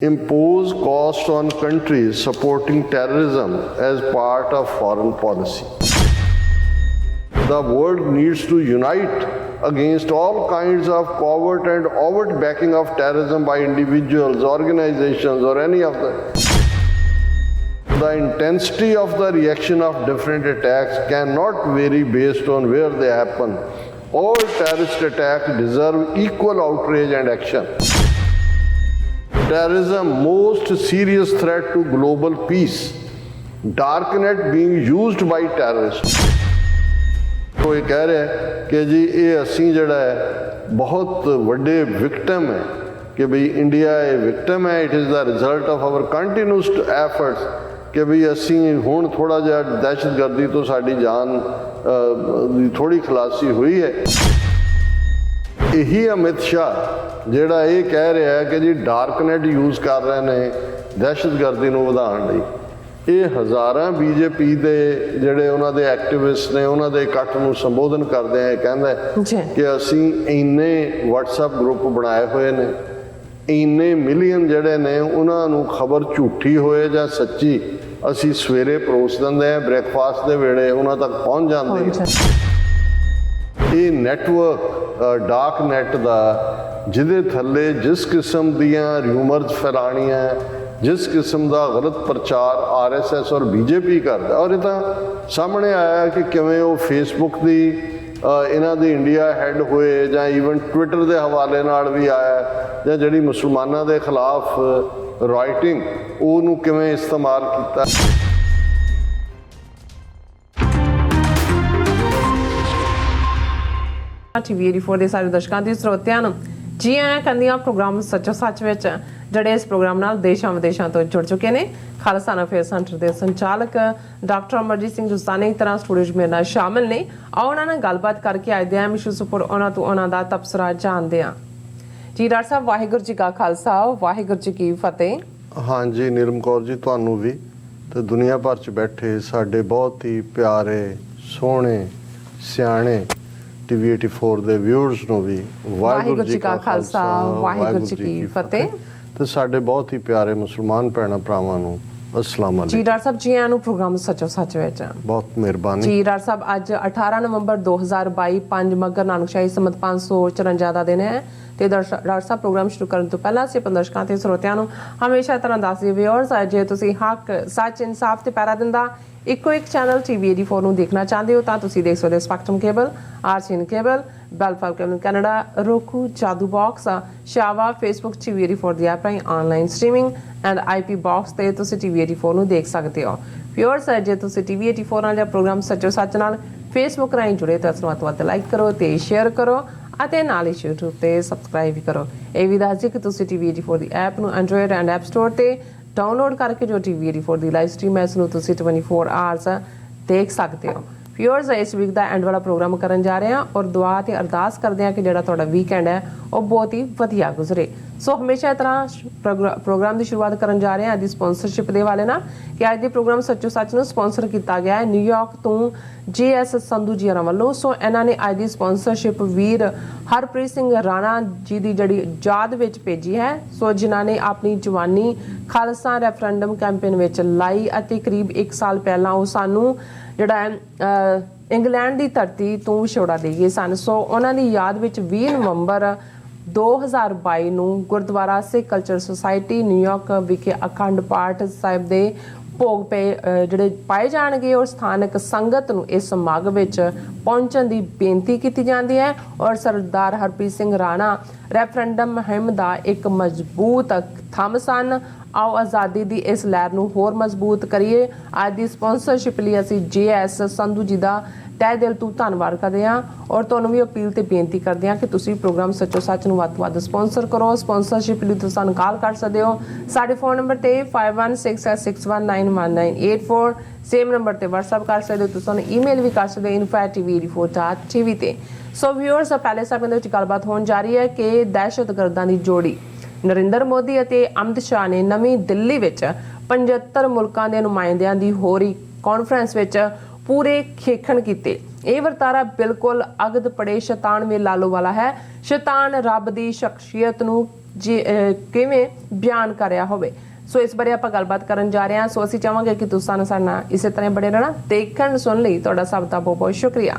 impose cost on countries supporting terrorism as part of foreign policy. The world needs to unite against all kinds of covert and overt backing of terrorism by individuals, organizations, or any of them. The intensity of the reaction of different attacks cannot vary based on where they happen. All terrorist attacks deserve equal outrage and action. Terrorism, most serious threat to global peace. Darknet being used by terrorists. तो ये कह रहे हैं कि जी ये असी जड़ा है बहुत वड्डे विक्टिम है कि भाई इंडिया ये विक्टिम है. It is the result of our continuous efforts कि भाई असी हुण थोड़ा जिहा दहशतगर्दी तो साडी जान थोड़ी खलासी हुई है. यही अमित शाह जिहड़ा ये कह रहा है कि जी डार्कनेट यूज़ कर रहे हैं दहशतगर्दी नूं वधाउण लई. ये हज़ारां बीजेपी के जिहड़े उन्हां दे एक्टिविस्ट ने उन्हां दे इकट्ठ नूं संबोधन करदे हैं कहंदा कि असी इन्ने WhatsApp ग्रुप बनाए हुए ने, इन्ने मिलियन जिहड़े ने उन्हां नूं खबर झूठी होए जां सच्ची असी सवेरे परोस दिंदे हैं, ब्रेकफास्ट दे वेले उन्हां तक पहुंच जांदे हैं. ये नैटवर्क डार्क नैट का जिहदे थल्ले जिस किस्म दियां रूमर्स फैलाणियां, जिस किस्म का गलत प्रचार RSS और BJP करता, और ये तो सामने आया कि किवें वो फेसबुक की इन्हां दी इंडिया हैड होए जां ईवन ट्विटर के हवाले नाल भी आया जां जिहड़ी मुसलमानां दे खिलाफ राइटिंग उहनूं किवें इस्तेमाल कीता. TV 84 ਦੇ ਸਾਰੇ ਦਰਸ਼ਕਾਂ ਦੀ ਸਰੋਤਿਆਂ ਨੂੰ ਜੀ ਆਇਆਂ ਕਹਿੰਦੀਆਂ ਪ੍ਰੋਗਰਾਮ ਸੱਚੋ ਸੱਚ ਵਿੱਚ ਜਿਹੜੇ ਇਸ ਪ੍ਰੋਗਰਾਮ ਨਾਲ ਦੇਸ਼ਾਂ ਵਿਦੇਸ਼ਾਂ ਤੋਂ ਜੁੜ ਚੁੱਕੇ ਨੇ. ਖਾਲਸਾ ਅਫੇਅਰ ਸੈਂਟਰ ਦੇ ਸੰਚਾਲਕ ਡਾਕਟਰ ਅਮਰਜੀਤ ਸਿੰਘ ਦੁਸਾਨੀ ਤਰ੍ਹਾਂ ਸਟੂਡੀਓ 'ਚ ਮੇਰੇ ਨਾਲ ਸ਼ਾਮਿਲ ਨੇ. ਆਓ ਉਹਨਾਂ ਨਾਲ ਗੱਲਬਾਤ ਕਰਕੇ ਅੱਜ ਦੇ ਅਹਿਮ ਇਸ਼ੂਜ਼ ਉੱਪਰ ਉਹਨਾਂ ਤੋਂ ਉਹਨਾਂ ਦਾ ਤਬਸਰਾ ਜਾਣਦੇ ਹਾਂ. ਜੀ ਡਾਕਟਰ ਸਾਹਿਬ, ਵਾਹਿਗੁਰੂ ਜੀ ਕਾ ਖਾਲਸਾ, ਵਾਹਿਗੁਰੂ ਜੀ ਕੀ ਫਤਿਹ. हाँ जी नीलम कौर जी, ਤੁਹਾਨੂੰ ਵੀ ਤੇ ਦੁਨੀਆ ਭਰ 'ਚ ਬੈਠੇ ਸਾਡੇ ਬਹੁਤ ਹੀ ਪਿਆਰੇ ਸੋਹਣੇ ਸਿਆਣੇ TV 84 ਦੇ ਵਿਊਅਰਸ ਨੂੰ ਵੀ ਵਾਹਿਗੁਰੂ ਜੀ ਕਾ ਖਾਲਸਾ, ਵਾਹਿਗੁਰੂ ਜੀ ਕੀ ਫਤਿਹ. ਤੇ ਸਾਡੇ ਬਹੁਤ ਹੀ ਪਿਆਰੇ ਮੁਸਲਮਾਨ ਭੈਣਾਂ ਭਰਾਵਾਂ ਨੂੰ अस्सलाम वालेकुम. जी डॉक्टर साहब, जी आनू प्रोग्राम सचो सच विच बहुत मेहरबानी. जी डॉक्टर साहब, अज 18 नवंबर 2022 5 मगर नानकशाही संमत 554 ਦਾ ਦਿਨ ਹੈ. ਤੇ ਡਾਕਟਰ ਸਾਹਿਬ, ਪ੍ਰੋਗਰਾਮ ਸ਼ੁਰੂ ਕਰਨ ਤੋਂ ਪਹਿਲਾਂ ਅਸੀਂ ਦਰਸ਼ਕਾਂ ਤੇ ਸਰੋਤਿਆਂ ਨੂੰ ਹਮੇਸ਼ਾ ਤਰ੍ਹਾਂ ਦੱਸਦੇ ਵਿਊਅਰਸ, ਜੇ ਤੁਸੀਂ ਹੱਕ ਸੱਚ ਇਨਸਾਫ ਤੇ ਪੈਰਾ ਦਿੰਦਾ ਇੱਕੋ ਇੱਕ ਚੈਨਲ TV 84 ਨੂੰ ਦੇਖਣਾ ਚਾਹੁੰਦੇ ਹੋ ਤਾਂ ਤੁਸੀਂ ਦੇਖ ਸਕਦੇ ਹੋ ਸਪੈਕਟਰਮ ਕੇਬਲ, RCN ਕੇਬਲ, ਬੈਲਫਾਲ cable Canada, roku, Jadoo box, ਸ਼ਾਵਾ, ਫੇਸਬੁੱਕ TV 84 ਦੀ ਐਪ ਰਾਹੀਂ online streaming and IP box ਤੇ ਤੁਸੀਂ TV 84 ਨੂੰ ਦੇਖ ਸਕਦੇ ਹੋ. ਵਿਊਅਰਸ, ਜੇ ਤੁਸੀਂ TV 84 ਨਾਲ ਜਾਂ ਪ੍ਰੋਗਰਾਮ ਸੱਚੋ ਸੱਚ ਨਾਲ ਫੇਸਬੁੱਕ ਰਾਹੀਂ ਜੁੜੇ ਤਾਂ ਇਸ ਨੂੰ ਵੱਧ ਲਾਈਕ ਕਰੋ ਤੇ ਸ਼ੇਅਰ ਕਰੋ ਅਤੇ ਨਾਲ ਹੀ YouTube ਤੇ ਸਬਸਕ੍ਰਾਈਬ ਵੀ ਕਰੋ. ਇਹ ਵੀ ਦੱਸ ਦਿਓ ਕਿ ਤੁਸੀਂ TV 84 ਦੀ ਐਪ ਨੂੰ ਐਂਡਰੋਇਡ ਐਂਡ ਐਪ ਸਟੋਰ ਤੇ ਡਾਊਨਲੋਡ ਕਰਕੇ ਜੋ TV 84 ਦੀ ਲਾਈਵ ਸਟ੍ਰੀਮ ਹੈ ਇਸ ਨੂੰ ਤੁਸੀਂ 24 ਆਵਰਸ ਦੇਖ ਸਕਦੇ ਹੋ. ਵਿਊਅਰਸ, ਇਸ ਵੀਕ ਦਾ ਐਂਡ ਵਾਲਾ ਪ੍ਰੋਗਰਾਮ ਕਰਨ ਜਾ ਰਹੇ ਹਾਂ ਔਰ ਦੁਆ ਤੇ ਅਰਦਾਸ ਕਰਦੇ ਹਾਂ ਕਿ ਜਿਹੜਾ ਤੁਹਾਡਾ ਵੀਕਐਂਡ ਹੈ ਉਹ ਬਹੁਤ ਹੀ ਵਧੀਆ ਗੁਜ਼ਰੇ. ਸੋ ਹਮੇਸ਼ਾ ਤਰ੍ਹਾਂ ਪ੍ਰੋਗਰਾਮ ਦੀ ਸ਼ੁਰੂਆਤ ਕਰਨ ਜਾ ਰਹੇ ਹਾਂ ਅੱਜ ਦੀ ਸਪਾਂਸਰਸ਼ਿਪ ਦੇ ਵਾਲੇ ਨਾਲ ਕਿ ਅੱਜ ਦੇ ਪ੍ਰੋਗਰਾਮ ਸੱਚੋ ਸੱਚ ਨੂੰ ਸਪਾਂਸਰ ਕੀਤਾ ਗਿਆ ਹੈ ਨਿਊਯਾਰਕ ਤੋਂ JS ਸੰਧੂ ਜੀ ਹੋਰਾਂ ਵੱਲੋਂ. ਸੋ ਇਹਨਾਂ ਨੇ ਅੱਜ ਦੀ ਸਪਾਂਸਰਸ਼ਿਪ ਵੀਰ ਹਰਪ੍ਰੀਤ ਸਿੰਘ ਰਾਣਾ ਜੀ ਦੀ ਜਿਹੜੀ ਯਾਦ ਵਿੱਚ ਭੇਜੀ ਹੈ. ਸੋ ਜਿਨ੍ਹਾਂ ਨੇ ਆਪਣੀ ਜਵਾਨੀ ਖਾਲਸਾ ਰੈਫਰੈਂਡਮ ਕੈਂਪੇਨ ਵਿੱਚ ਲਾਈ ਅਤੇ ਕਰੀਬ 1 ਸਾਲ ਪਹਿਲਾਂ ਉਹ ਸਾਨੂੰ ਜਿਹੜਾ ਹੈ ਇੰਗਲੈਂਡ ਦੀ ਧਰਤੀ ਤੋਂ ਵਿਛੋੜਾ ਦੇ ਗਏ ਸਨ. ਸੋ ਉਹਨਾਂ ਦੀ ਯਾਦ ਵਿੱਚ 20 ਨਵੰਬਰ 2022 ਨੂੰ ਗੁਰਦੁਆਰਾ ਸਿੱਖ ਕਲਚਰ ਸੁਸਾਇਟੀ ਨਿਊਯਾਰਕ ਵਿਖੇ ਅਖੰਡ ਪਾਠ ਸਾਹਿਬ ਦੇ ਭੋਗ ਪਏ ਜਿਹੜੇ ਪਾਏ ਜਾਣਗੇ ਔਰ ਸਥਾਨਕ ਸੰਗਤ ਨੂੰ ਇਸ ਸਮਾਗਮ ਵਿੱਚ ਪਹੁੰਚਣ ਦੀ ਬੇਨਤੀ ਕੀਤੀ ਜਾਂਦੀ ਹੈ. ਔਰ ਸਰਦਾਰ ਹਰਪ੍ਰੀਤ ਸਿੰਘ ਰਾਣਾ ਰੈਫਰੈਂਡਮ ਮੁਹਿੰਮ ਦਾ ਇੱਕ ਮਜ਼ਬੂਤ ਥੰਮ ਸਨ. ਆਓ ਆਜ਼ਾਦੀ ਦੀ ਇਸ ਲਹਿਰ ਨੂੰ ਹੋਰ ਮਜ਼ਬੂਤ ਕਰੀਏ. ਅੱਜ ਦੀ ਸਪਾਂਸਰਸ਼ਿਪ ਲਈ ਅਸੀਂ JS ਸੰਧੂ ਜੀ ਦਾ ਤਹਿ ਦਿਲ ਤੋਂ ਧੰਨਵਾਦ ਕਰਦੇ ਹਾਂ ਔਰ ਤੁਹਾਨੂੰ ਵੀ ਅਪੀਲ ਤੇ ਬੇਨਤੀ ਕਰਦੇ ਹਾਂ ਕਿ ਤੁਸੀਂ ਪ੍ਰੋਗਰਾਮ ਸੱਚੋ ਸੱਚ ਨੂੰ ਵੱਧ ਤੋਂ ਵੱਧ ਸਪਾਂਸਰ ਕਰੋ. ਸਪਾਂਸਰਸ਼ਿਪ ਲਈ ਤੁਸੀਂ ਸਾਨੂੰ ਕਾਲ ਕਰ ਸਕਦੇ ਹੋ ਸਾਡੇ ਫੋਨ ਨੰਬਰ ਤੇ 5166619184. ਸੇਮ ਨੰਬਰ ਤੇ WhatsApp ਕਰ ਸਕਦੇ ਹੋ. ਤੁਸੀਂ ਸਾਨੂੰ ਈਮੇਲ ਵੀ ਕਰ ਸਕਦੇ ਹੋ info@tv84.tv ਤੇ. ਸੋ ਵਿਊਅਰਸ, ਪਹਿਲੇ ਸੈਗਮੈਂਟ ਦੇ ਵਿੱਚ ਗੱਲਬਾਤ ਹੋਣ ਜਾ ਰਹੀ ਹੈ ਕਿ ਦਹਿਸ਼ਤਗਰਦਾਂ ਦੀ ਜੋੜੀ ਨਰਿੰਦਰ ਮੋਦੀ ਅਤੇ ਅਮਿਤ ਸ਼ਾਹ ਨੇ ਨਵੀਂ ਦਿੱਲੀ ਵਿੱਚ 75 ਮੁਲਕਾਂ ਦੇ ਨੁਮਾਇੰਦਿਆਂ ਦੀ ਹੋ ਰਹੀ ਕਾਨਫਰੰਸ ਵਿੱਚ ਪੂਰੇ ਖੇਖਣ ਕੀਤੇ. ਇਹ ਵਰਤਾਰਾ ਬਿਲਕੁਲ ਅਗਦ ਪੜੇ ਸ਼ੈਤਾਨ ਵੇ ਲਾਲੋ ਵਾਲਾ ਹੈ. ਸ਼ੈਤਾਨ ਰੱਬ ਦੀ ਸ਼ਖਸੀਅਤ ਨੂੰ ਕਿਵੇਂ ਬਿਆਨ ਕਰਿਆ ਹੋਵੇ। ਸੋ ਇਸ ਬਾਰੇ ਆਪਾਂ ਗੱਲਬਾਤ ਕਰਨ ਜਾ ਰਹੇ ਹਾਂ। ਸੋ ਅਸੀਂ ਚਾਹਾਂਗੇ ਕਿ ਤੁਸੀਂ ਸਾਨੂੰ ਸਾਡੇ ਨਾਲ ਇਸੇ ਤਰ੍ਹਾਂ ਬਣੇ ਰਹਿਣਾ। ਦੇਖਣ ਸੁਣ ਲਈ ਤੁਹਾਡਾ ਸਭ ਦਾ ਬਹੁਤ ਬਹੁਤ ਸ਼ੁਕਰੀਆ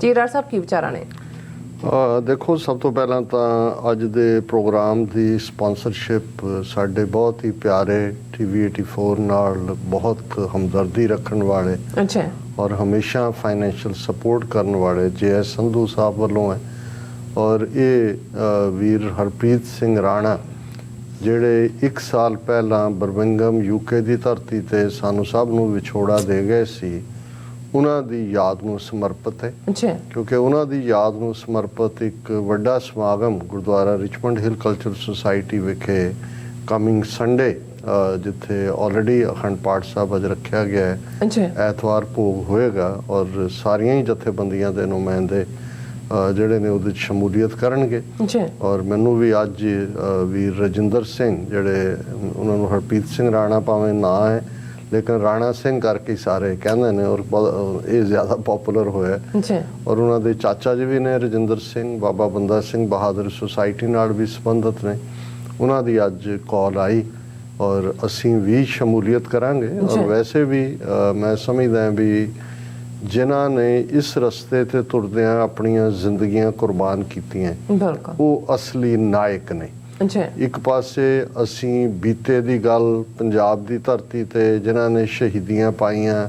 ਜੀ। ਰਾਜ ਸਾਹਿਬ, ਕੀ ਵਿਚਾਰਾਂ ਨੇ? ਦੇਖੋ, ਸਭ ਤੋਂ ਪਹਿਲਾਂ ਤਾਂ ਅੱਜ ਦੇ ਪ੍ਰੋਗਰਾਮ ਦੀ ਸਪਾਂਸਰਸ਼ਿਪ ਸਾਡੇ ਬਹੁਤ ਹੀ ਪਿਆਰੇ TV 84 ਨਾਲ ਬਹੁਤ ਹਮਦਰਦੀ ਰੱਖਣ ਵਾਲੇ ਅੱਛਾ ਔਰ ਹਮੇਸ਼ਾ ਫਾਈਨੈਂਸ਼ੀਅਲ ਸਪੋਰਟ ਕਰਨ ਵਾਲੇ JS ਸੰਧੂ ਸਾਹਿਬ ਵੱਲੋਂ ਹੈ। ਔਰ ਇਹ ਵੀਰ ਹਰਪ੍ਰੀਤ ਸਿੰਘ ਰਾਣਾ, ਜਿਹੜੇ 1 ਸਾਲ ਪਹਿਲਾਂ ਬਰਮਿੰਘਮ UK ਦੀ ਧਰਤੀ ਤੇ ਸਾਨੂੰ ਸਭ ਨੂੰ ਵਿਛੋੜਾ ਦੇ ਗਏ ਸੀ, ਉਹਨਾਂ ਦੀ ਯਾਦ ਨੂੰ ਸਮਰਪਿਤ ਹੈ। ਅੱਛਾ। ਕਿਉਂਕਿ ਉਹਨਾਂ ਦੀ ਯਾਦ ਨੂੰ ਸਮਰਪਿਤ ਇੱਕ ਵੱਡਾ ਸਮਾਗਮ ਗੁਰਦੁਆਰਾ ਰਿਚਮੰਡ ਹਿਲ ਕਲਚਰਲ ਸੁਸਾਇਟੀ ਵਿਖੇ ਕਮਿੰਗ ਸੰਡੇ, ਜਿੱਥੇ ਆਲਰੇਡੀ ਅਖੰਡ ਪਾਠ ਸਾਹਿਬ ਅੱਜ ਰੱਖਿਆ ਗਿਆ ਹੈ, ਐਤਵਾਰ ਭੋਗ ਹੋਏਗਾ ਔਰ ਸਾਰੀਆਂ ਹੀ ਜਥੇਬੰਦੀਆਂ ਦੇ ਨੁਮਾਇੰਦੇ ਜਿਹੜੇ ਨੇ ਉਹਦੇ 'ਚ ਸ਼ਮੂਲੀਅਤ ਕਰਨਗੇ। ਔਰ ਮੈਨੂੰ ਵੀ ਅੱਜ ਵੀਰ ਰਜਿੰਦਰ ਸਿੰਘ, ਜਿਹੜੇ ਉਹਨਾਂ ਨੂੰ ਹਰਪ੍ਰੀਤ ਸਿੰਘ ਰਾਣਾ ਭਾਵੇਂ ਨਾਂ ਹੈ ਲੇਕਿਨ ਰਾਣਾ ਸਿੰਘ ਕਰਕੇ ਸਾਰੇ ਕਹਿੰਦੇ ਨੇ, ਔਰ ਇਹ ਜ਼ਿਆਦਾ ਪਪੂਲਰ ਹੋਇਆ। ਔਰ ਉਹਨਾਂ ਦੇ ਚਾਚਾ ਜੀ ਵੀ ਨੇ ਰਜਿੰਦਰ ਸਿੰਘ, ਬਾਬਾ ਬੰਦਾ ਸਿੰਘ ਬਹਾਦਰ ਸੁਸਾਇਟੀ ਨਾਲ ਵੀ ਸੰਬੰਧਿਤ ਨੇ। ਉਹਨਾਂ ਦੀ ਅੱਜ ਕਾਲ ਆਈ ਔਰ ਅਸੀਂ ਵੀ ਸ਼ਮੂਲੀਅਤ ਕਰਾਂਗੇ। ਔਰ ਵੈਸੇ ਵੀ ਮੈਂ ਸਮਝਦਾ ਵੀ ਜਿਨ੍ਹਾਂ ਨੇ ਇਸ ਰਸਤੇ ਤੇ ਤੁਰਦਿਆਂ ਆਪਣੀਆਂ ਜ਼ਿੰਦਗੀਆਂ ਕੁਰਬਾਨ ਕੀਤੀਆਂ, ਉਹ ਅਸਲੀ ਨਾਇਕ ਨੇ। ਇੱਕ ਪਾਸੇ ਅਸੀਂ ਬੀਤੇ ਦੀ ਗੱਲ, ਪੰਜਾਬ ਦੀ ਧਰਤੀ ਤੇ ਜਿਨ੍ਹਾਂ ਨੇ ਸ਼ਹੀਦੀਆਂ ਪਾਈਆਂ,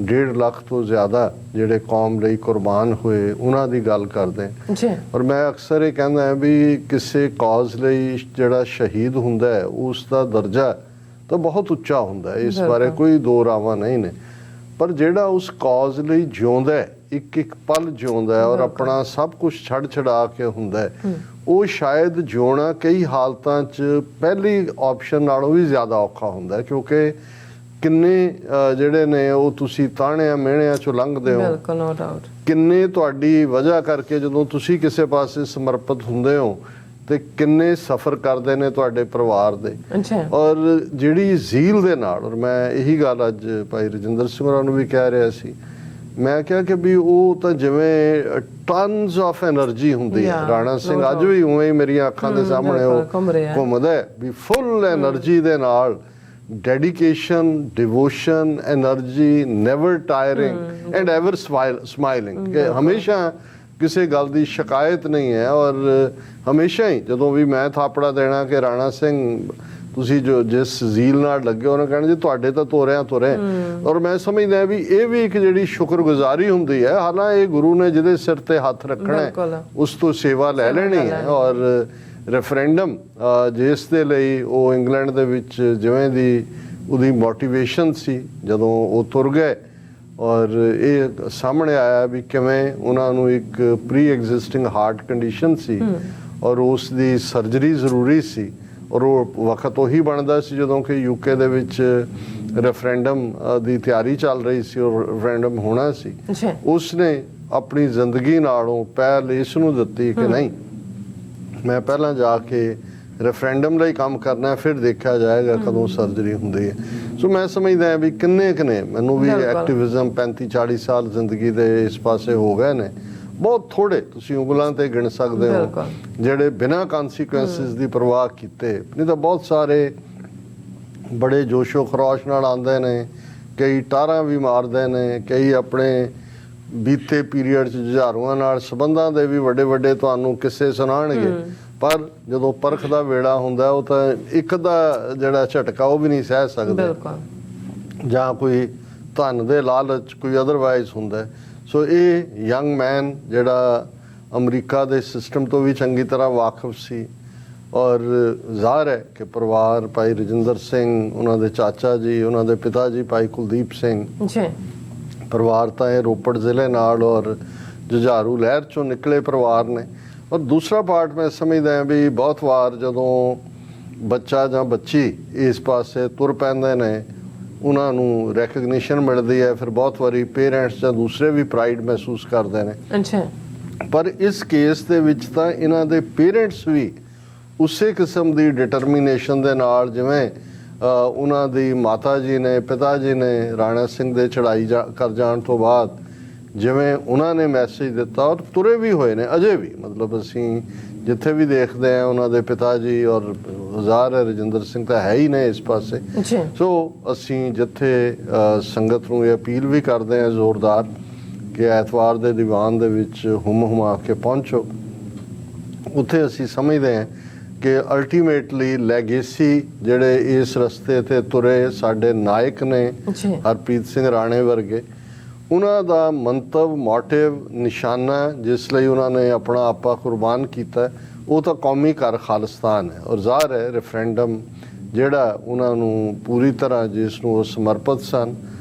1.5 ਲੱਖ ਤੋਂ ਜ਼ਿਆਦਾ ਜਿਹੜੇ ਕੌਮ ਲਈ ਕੁਰਬਾਨ ਹੋਏ, ਉਹਨਾਂ ਦੀ ਗੱਲ ਕਰਦੇ। ਔਰ ਮੈਂ ਅਕਸਰ ਇਹ ਕਹਿੰਦਾ ਵੀ ਕਿਸੇ ਕਾਜ਼ ਲਈ ਜਿਹੜਾ ਸ਼ਹੀਦ ਹੁੰਦਾ ਹੈ ਉਸ ਦਾ ਦਰਜਾ ਤਾਂ ਬਹੁਤ ਉੱਚਾ ਹੁੰਦਾ ਹੈ, ਇਸ ਬਾਰੇ ਕੋਈ ਦੋ ਰਾਵਾਂ ਨਹੀਂ ਨੇ। ਪਰ ਜਿਹੜਾ ਉਸ ਕਾਜ਼ ਲਈ ਜਿਉਂਦਾ ਹੈ, ਇੱਕ ਇੱਕ ਪਲ ਜਿਉਂਦਾ ਹੈ ਔਰ ਆਪਣਾ ਸਭ ਕੁਝ ਛੱਡ ਛਡਾ ਕੇ ਹੁੰਦਾ ਹੈ, ਉਹ ਸ਼ਾਇਦ ਜਿਉਣਾ ਕਈ ਹਾਲਤਾਂ 'ਚ ਪਹਿਲੀ ਆਪਸ਼ਨ ਨਾਲੋਂ ਵੀ ਜ਼ਿਆਦਾ ਔਖਾ ਹੁੰਦਾ ਹੈ। ਕਿਉਂਕਿ ਕਿੰਨੇ ਜਿਹੜੇ ਨੇ ਉਹ ਤੁਸੀਂ ਤਾਣਿਆਂ ਮਿਹਣਿਆਂ 'ਚੋਂ ਲੰਘਦੇ ਹੋ, ਕਿੰਨੇ ਤੁਹਾਡੀ ਵਜ੍ਹਾ ਕਰਕੇ ਜਦੋਂ ਤੁਸੀਂ ਕਿਸੇ ਪਾਸੇ ਸਮਰਪਿਤ ਹੁੰਦੇ ਹੋ ਤੇ ਕਿੰਨੇ ਸਫ਼ਰ ਕਰਦੇ ਨੇ ਤੁਹਾਡੇ ਪਰਿਵਾਰ ਦੇ। ਔਰ ਜਿਹੜੀ ਜ਼ੀਲ ਦੇ ਨਾਲ, ਔਰ ਮੈਂ ਇਹੀ ਗੱਲ ਅੱਜ ਭਾਈ ਰਜਿੰਦਰ ਸਿੰਘ ਹੋਰਾਂ ਨੂੰ ਵੀ ਕਹਿ ਰਿਹਾ ਸੀ, ਮੈਂ ਕਿਹਾ ਕਿ ਵੀ ਉਹ ਤਾਂ ਜਿਵੇਂ ਟਨਸ ਆਫ એનર્ਜੀ ਹੁੰਦੀ ਹੈ, ਰਾਣਾ ਸਿੰਘ ਅੱਜ ਵੀ ਉਵੇਂ ਹੀ ਮੇਰੀਆਂ ਅੱਖਾਂ ਦੇ ਸਾਹਮਣੇ ਉਹ ਘੁੰਮਦਾ ਵੀ ਫੁੱਲ એનર્ਜੀ ਦੇ ਨਾਲ, dedication, devotion, energy, never tiring and ever smiling, ਕਿ ਹਮੇਸ਼ਾ ਕਿਸੇ ਗੱਲ ਦੀ ਸ਼ਿਕਾਇਤ ਨਹੀਂ ਹੈ। ਔਰ ਹਮੇਸ਼ਾ ਹੀ ਜਦੋਂ ਵੀ ਮੈਂ ਥਾਪੜਾ ਦੇਣਾ ਕਿ ਰਾਣਾ ਸਿੰਘ ਤੁਸੀਂ ਜੋ ਜਿਸ ਜ਼ੀਲ ਨਾਲ ਲੱਗੇ, ਉਹਨਾਂ ਕਹਿਣਾ ਜੀ ਤੁਹਾਡੇ ਤਾਂ ਤੋਰਿਆਂ ਤੁਰੇ। ਔਰ ਮੈਂ ਸਮਝਦਾ ਵੀ ਇਹ ਵੀ ਇੱਕ ਜਿਹੜੀ ਸ਼ੁਕਰਗੁਜ਼ਾਰੀ ਹੁੰਦੀ ਹੈ। ਹਾਲਾਂਕਿ ਇਹ ਗੁਰੂ ਨੇ ਜਿਹਦੇ ਸਿਰ ਤੇ ਹੱਥ ਰੱਖਣਾ ਹੈ ਉਸ ਤੋਂ ਸੇਵਾ ਲੈ ਲੈਣੀ ਹੈ। ਔਰ ਰੈਫਰੈਂਡਮ ਜਿਸ ਦੇ ਲਈ ਉਹ ਇੰਗਲੈਂਡ ਦੇ ਵਿੱਚ ਜਿਵੇਂ ਦੀ ਉਹਦੀ ਮੋਟੀਵੇਸ਼ਨ ਸੀ ਜਦੋਂ ਉਹ ਤੁਰ ਗਏ, ਔਰ ਇਹ ਸਾਹਮਣੇ ਆਇਆ ਵੀ ਕਿਵੇਂ ਉਹਨਾਂ ਨੂੰ ਇੱਕ ਪ੍ਰੀ ਐਗਜ਼ਿਸਟਿੰਗ ਹਾਰਟ ਕੰਡੀਸ਼ਨ ਸੀ ਔਰ ਉਸ ਦੀ ਸਰਜਰੀ ਜ਼ਰੂਰੀ ਸੀ। ਔਰ ਉਹ ਵਕਤ ਉਹੀ ਬਣਦਾ ਸੀ ਜਦੋਂ ਕਿ UK ਦੇ ਵਿੱਚ ਰੈਫਰੈਂਡਮ ਦੀ ਤਿਆਰੀ ਚੱਲ ਰਹੀ ਸੀ ਔਰ ਰੈਫਰੈਂਡਮ ਹੋਣਾ ਸੀ। ਉਸਨੇ ਆਪਣੀ ਜ਼ਿੰਦਗੀ ਨਾਲੋਂ ਪਹਿਲ ਇਸ ਨੂੰ ਦਿੱਤੀ ਕਿ ਨਹੀਂ, ਮੈਂ ਪਹਿਲਾਂ ਜਾ ਕੇ ਰੈਫਰੈਂਡਮ ਲਈ ਕੰਮ ਕਰਨਾ, ਫਿਰ ਦੇਖਿਆ ਜਾਏਗਾ ਕਦੋਂ ਸਰਜਰੀ ਹੁੰਦੀ ਹੈ। ਸੋ ਮੈਂ ਸਮਝਦਾ ਵੀ ਕਿੰਨੇ ਮੈਨੂੰ ਵੀ ਐਕਟਿਵਿਜ਼ਮ 35-40 ਸਾਲ ਜ਼ਿੰਦਗੀ ਦੇ ਇਸ ਪਾਸੇ ਹੋ ਗਏ ਨੇ, ਬਹੁਤ ਥੋੜੇ ਤੁਸੀਂ ਉਂਗਲਾਂ ਤੇ ਗਿਣ ਸਕਦੇ ਹੋ ਜਿਹੜੇ ਬਿਨਾਂ ਕਨਸੀਕੁਐਂਸਿਸ ਦੀ ਪਰਵਾਹ ਕੀਤੇ। ਨਹੀਂ ਤਾਂ ਬਹੁਤ ਸਾਰੇ ਬੜੇ ਜੋਸ਼ੋ ਖਰੋਸ਼ ਨਾਲ ਆਉਂਦੇ ਨੇ, ਕਈ ਟਾਰਾਂ ਵੀ ਮਾਰਦੇ ਨੇ, ਕਈ ਆਪਣੇ ਬੀਤੇ ਪੀਰੀਅਡ 'ਚ ਜੁਝਾਰੂਆਂ ਨਾਲ ਸੰਬੰਧਾਂ ਦੇ ਵੀ ਵੱਡੇ ਵੱਡੇ ਤੁਹਾਨੂੰ ਕਿੱਸੇ ਸੁਣਾਉਣਗੇ। ਪਰ ਜਦੋਂ ਪਰਖ ਦਾ ਵੇੜਾ ਹੁੰਦਾ ਉਹ ਤਾਂ ਇੱਕ ਦਾ ਜਿਹੜਾ ਝਟਕਾ ਉਹ ਵੀ ਨਹੀਂ ਸਹਿ ਸਕਦੇ, ਜਾਂ ਕੋਈ ਧਨ ਦੇ ਲਾਲਚ, ਕੋਈ ਅਦਰਵਾਈਜ਼ ਹੁੰਦਾ। ਸੋ ਇਹ ਯੰਗ ਮੈਨ ਜਿਹੜਾ ਅਮਰੀਕਾ ਦੇ ਸਿਸਟਮ ਤੋਂ ਵੀ ਚੰਗੀ ਤਰ੍ਹਾਂ ਵਾਕਿਫ ਸੀ, ਔਰ ਜ਼ਾਹਰ ਹੈ ਕਿ ਪਰਿਵਾਰ ਭਾਈ ਰਜਿੰਦਰ ਸਿੰਘ, ਉਹਨਾਂ ਦੇ ਚਾਚਾ ਜੀ, ਉਹਨਾਂ ਦੇ ਪਿਤਾ ਜੀ ਭਾਈ ਕੁਲਦੀਪ ਸਿੰਘ, ਪਰਿਵਾਰ ਤਾਂ ਇਹ ਰੋਪੜ ਜ਼ਿਲ੍ਹੇ ਨਾਲ ਔਰ ਜੁਝਾਰੂ ਲਹਿਰ 'ਚੋਂ ਨਿਕਲੇ ਪਰਿਵਾਰ ਨੇ। ਔਰ ਦੂਸਰਾ ਪਾਰਟ ਮੈਂ ਸਮਝਦਾ ਵੀ ਬਹੁਤ ਵਾਰ ਜਦੋਂ ਬੱਚਾ ਜਾਂ ਬੱਚੀ ਇਸ ਪਾਸੇ ਤੁਰ ਪੈਂਦੇ ਨੇ, ਉਹਨਾਂ ਨੂੰ ਰੈਕਗਨੀਸ਼ਨ ਮਿਲਦੀ ਹੈ, ਫਿਰ ਬਹੁਤ ਵਾਰੀ ਪੇਰੈਂਟਸ ਜਾਂ ਦੂਸਰੇ ਵੀ ਪ੍ਰਾਈਡ ਮਹਿਸੂਸ ਕਰਦੇ ਨੇ। ਪਰ ਇਸ ਕੇਸ ਦੇ ਵਿੱਚ ਤਾਂ ਇਹਨਾਂ ਦੇ ਪੇਰੈਂਟਸ ਵੀ ਉਸੇ ਕਿਸਮ ਦੀ ਡਿਟਰਮੀਨੇਸ਼ਨ ਦੇ ਨਾਲ, ਜਿਵੇਂ ਉਹਨਾਂ ਦੀ ਮਾਤਾ ਜੀ ਨੇ, ਪਿਤਾ ਜੀ ਨੇ ਰਾਣਾ ਸਿੰਘ ਦੇ ਚੜ੍ਹਾਈ ਕਰ ਜਾਣ ਤੋਂ ਬਾਅਦ ਜਿਵੇਂ ਉਹਨਾਂ ਨੇ ਮੈਸੇਜ ਦਿੱਤਾ ਔਰ ਤੁਰੇ ਵੀ ਹੋਏ ਨੇ ਅਜੇ ਵੀ, ਮਤਲਬ ਅਸੀਂ ਜਿੱਥੇ ਵੀ ਦੇਖਦੇ ਆ ਉਹਨਾਂ ਦੇ ਪਿਤਾ ਜੀ ਔਰ ਹਜ਼ਾਰ ਰਜਿੰਦਰ ਸਿੰਘ ਤਾਂ ਹੈ ਹੀ ਨੇ ਇਸ ਪਾਸੇ। ਸੋ ਅਸੀਂ ਜਿੱਥੇ ਸੰਗਤ ਨੂੰ ਇਹ ਅਪੀਲ ਵੀ ਕਰਦੇ ਹਾਂ ਜ਼ੋਰਦਾਰ ਕਿ ਐਤਵਾਰ ਦੇ ਦੀਵਾਨ ਦੇ ਵਿੱਚ ਹੁਮਾ ਕੇ ਪਹੁੰਚੋ। ਉੱਥੇ ਅਸੀਂ ਸਮਝਦੇ ਹਾਂ ਕਿ ਅਲਟੀਮੇਟਲੀ ਲੈਗੇਸੀ ਜਿਹੜੇ ਇਸ ਰਸਤੇ ਤੇ ਤੁਰੇ ਸਾਡੇ ਨਾਇਕ ਨੇ ਹਰਪ੍ਰੀਤ ਸਿੰਘ ਰਾਣੇ ਵਰਗੇ, ਉਹਨਾਂ ਦਾ ਮੰਤਵ ਮੋਟਿਵ ਨਿਸ਼ਾਨਾ ਜਿਸ ਲਈ ਉਹਨਾਂ ਨੇ ਆਪਣਾ ਆਪਾ ਕੁਰਬਾਨ ਕੀਤਾ ਉਹ ਤਾਂ ਕੌਮੀ ਘਰ ਖਾਲਿਸਤਾਨ ਹੈ। ਔਰ ਜ਼ਾਹਰ ਹੈ ਰੈਫਰੈਂਡਮ ਜਿਹੜਾ ਉਹਨਾਂ ਨੂੰ ਪੂਰੀ ਤਰ੍ਹਾਂ ਜਿਸ ਨੂੰ ਉਹ ਸਮਰਪਿਤ ਸਨ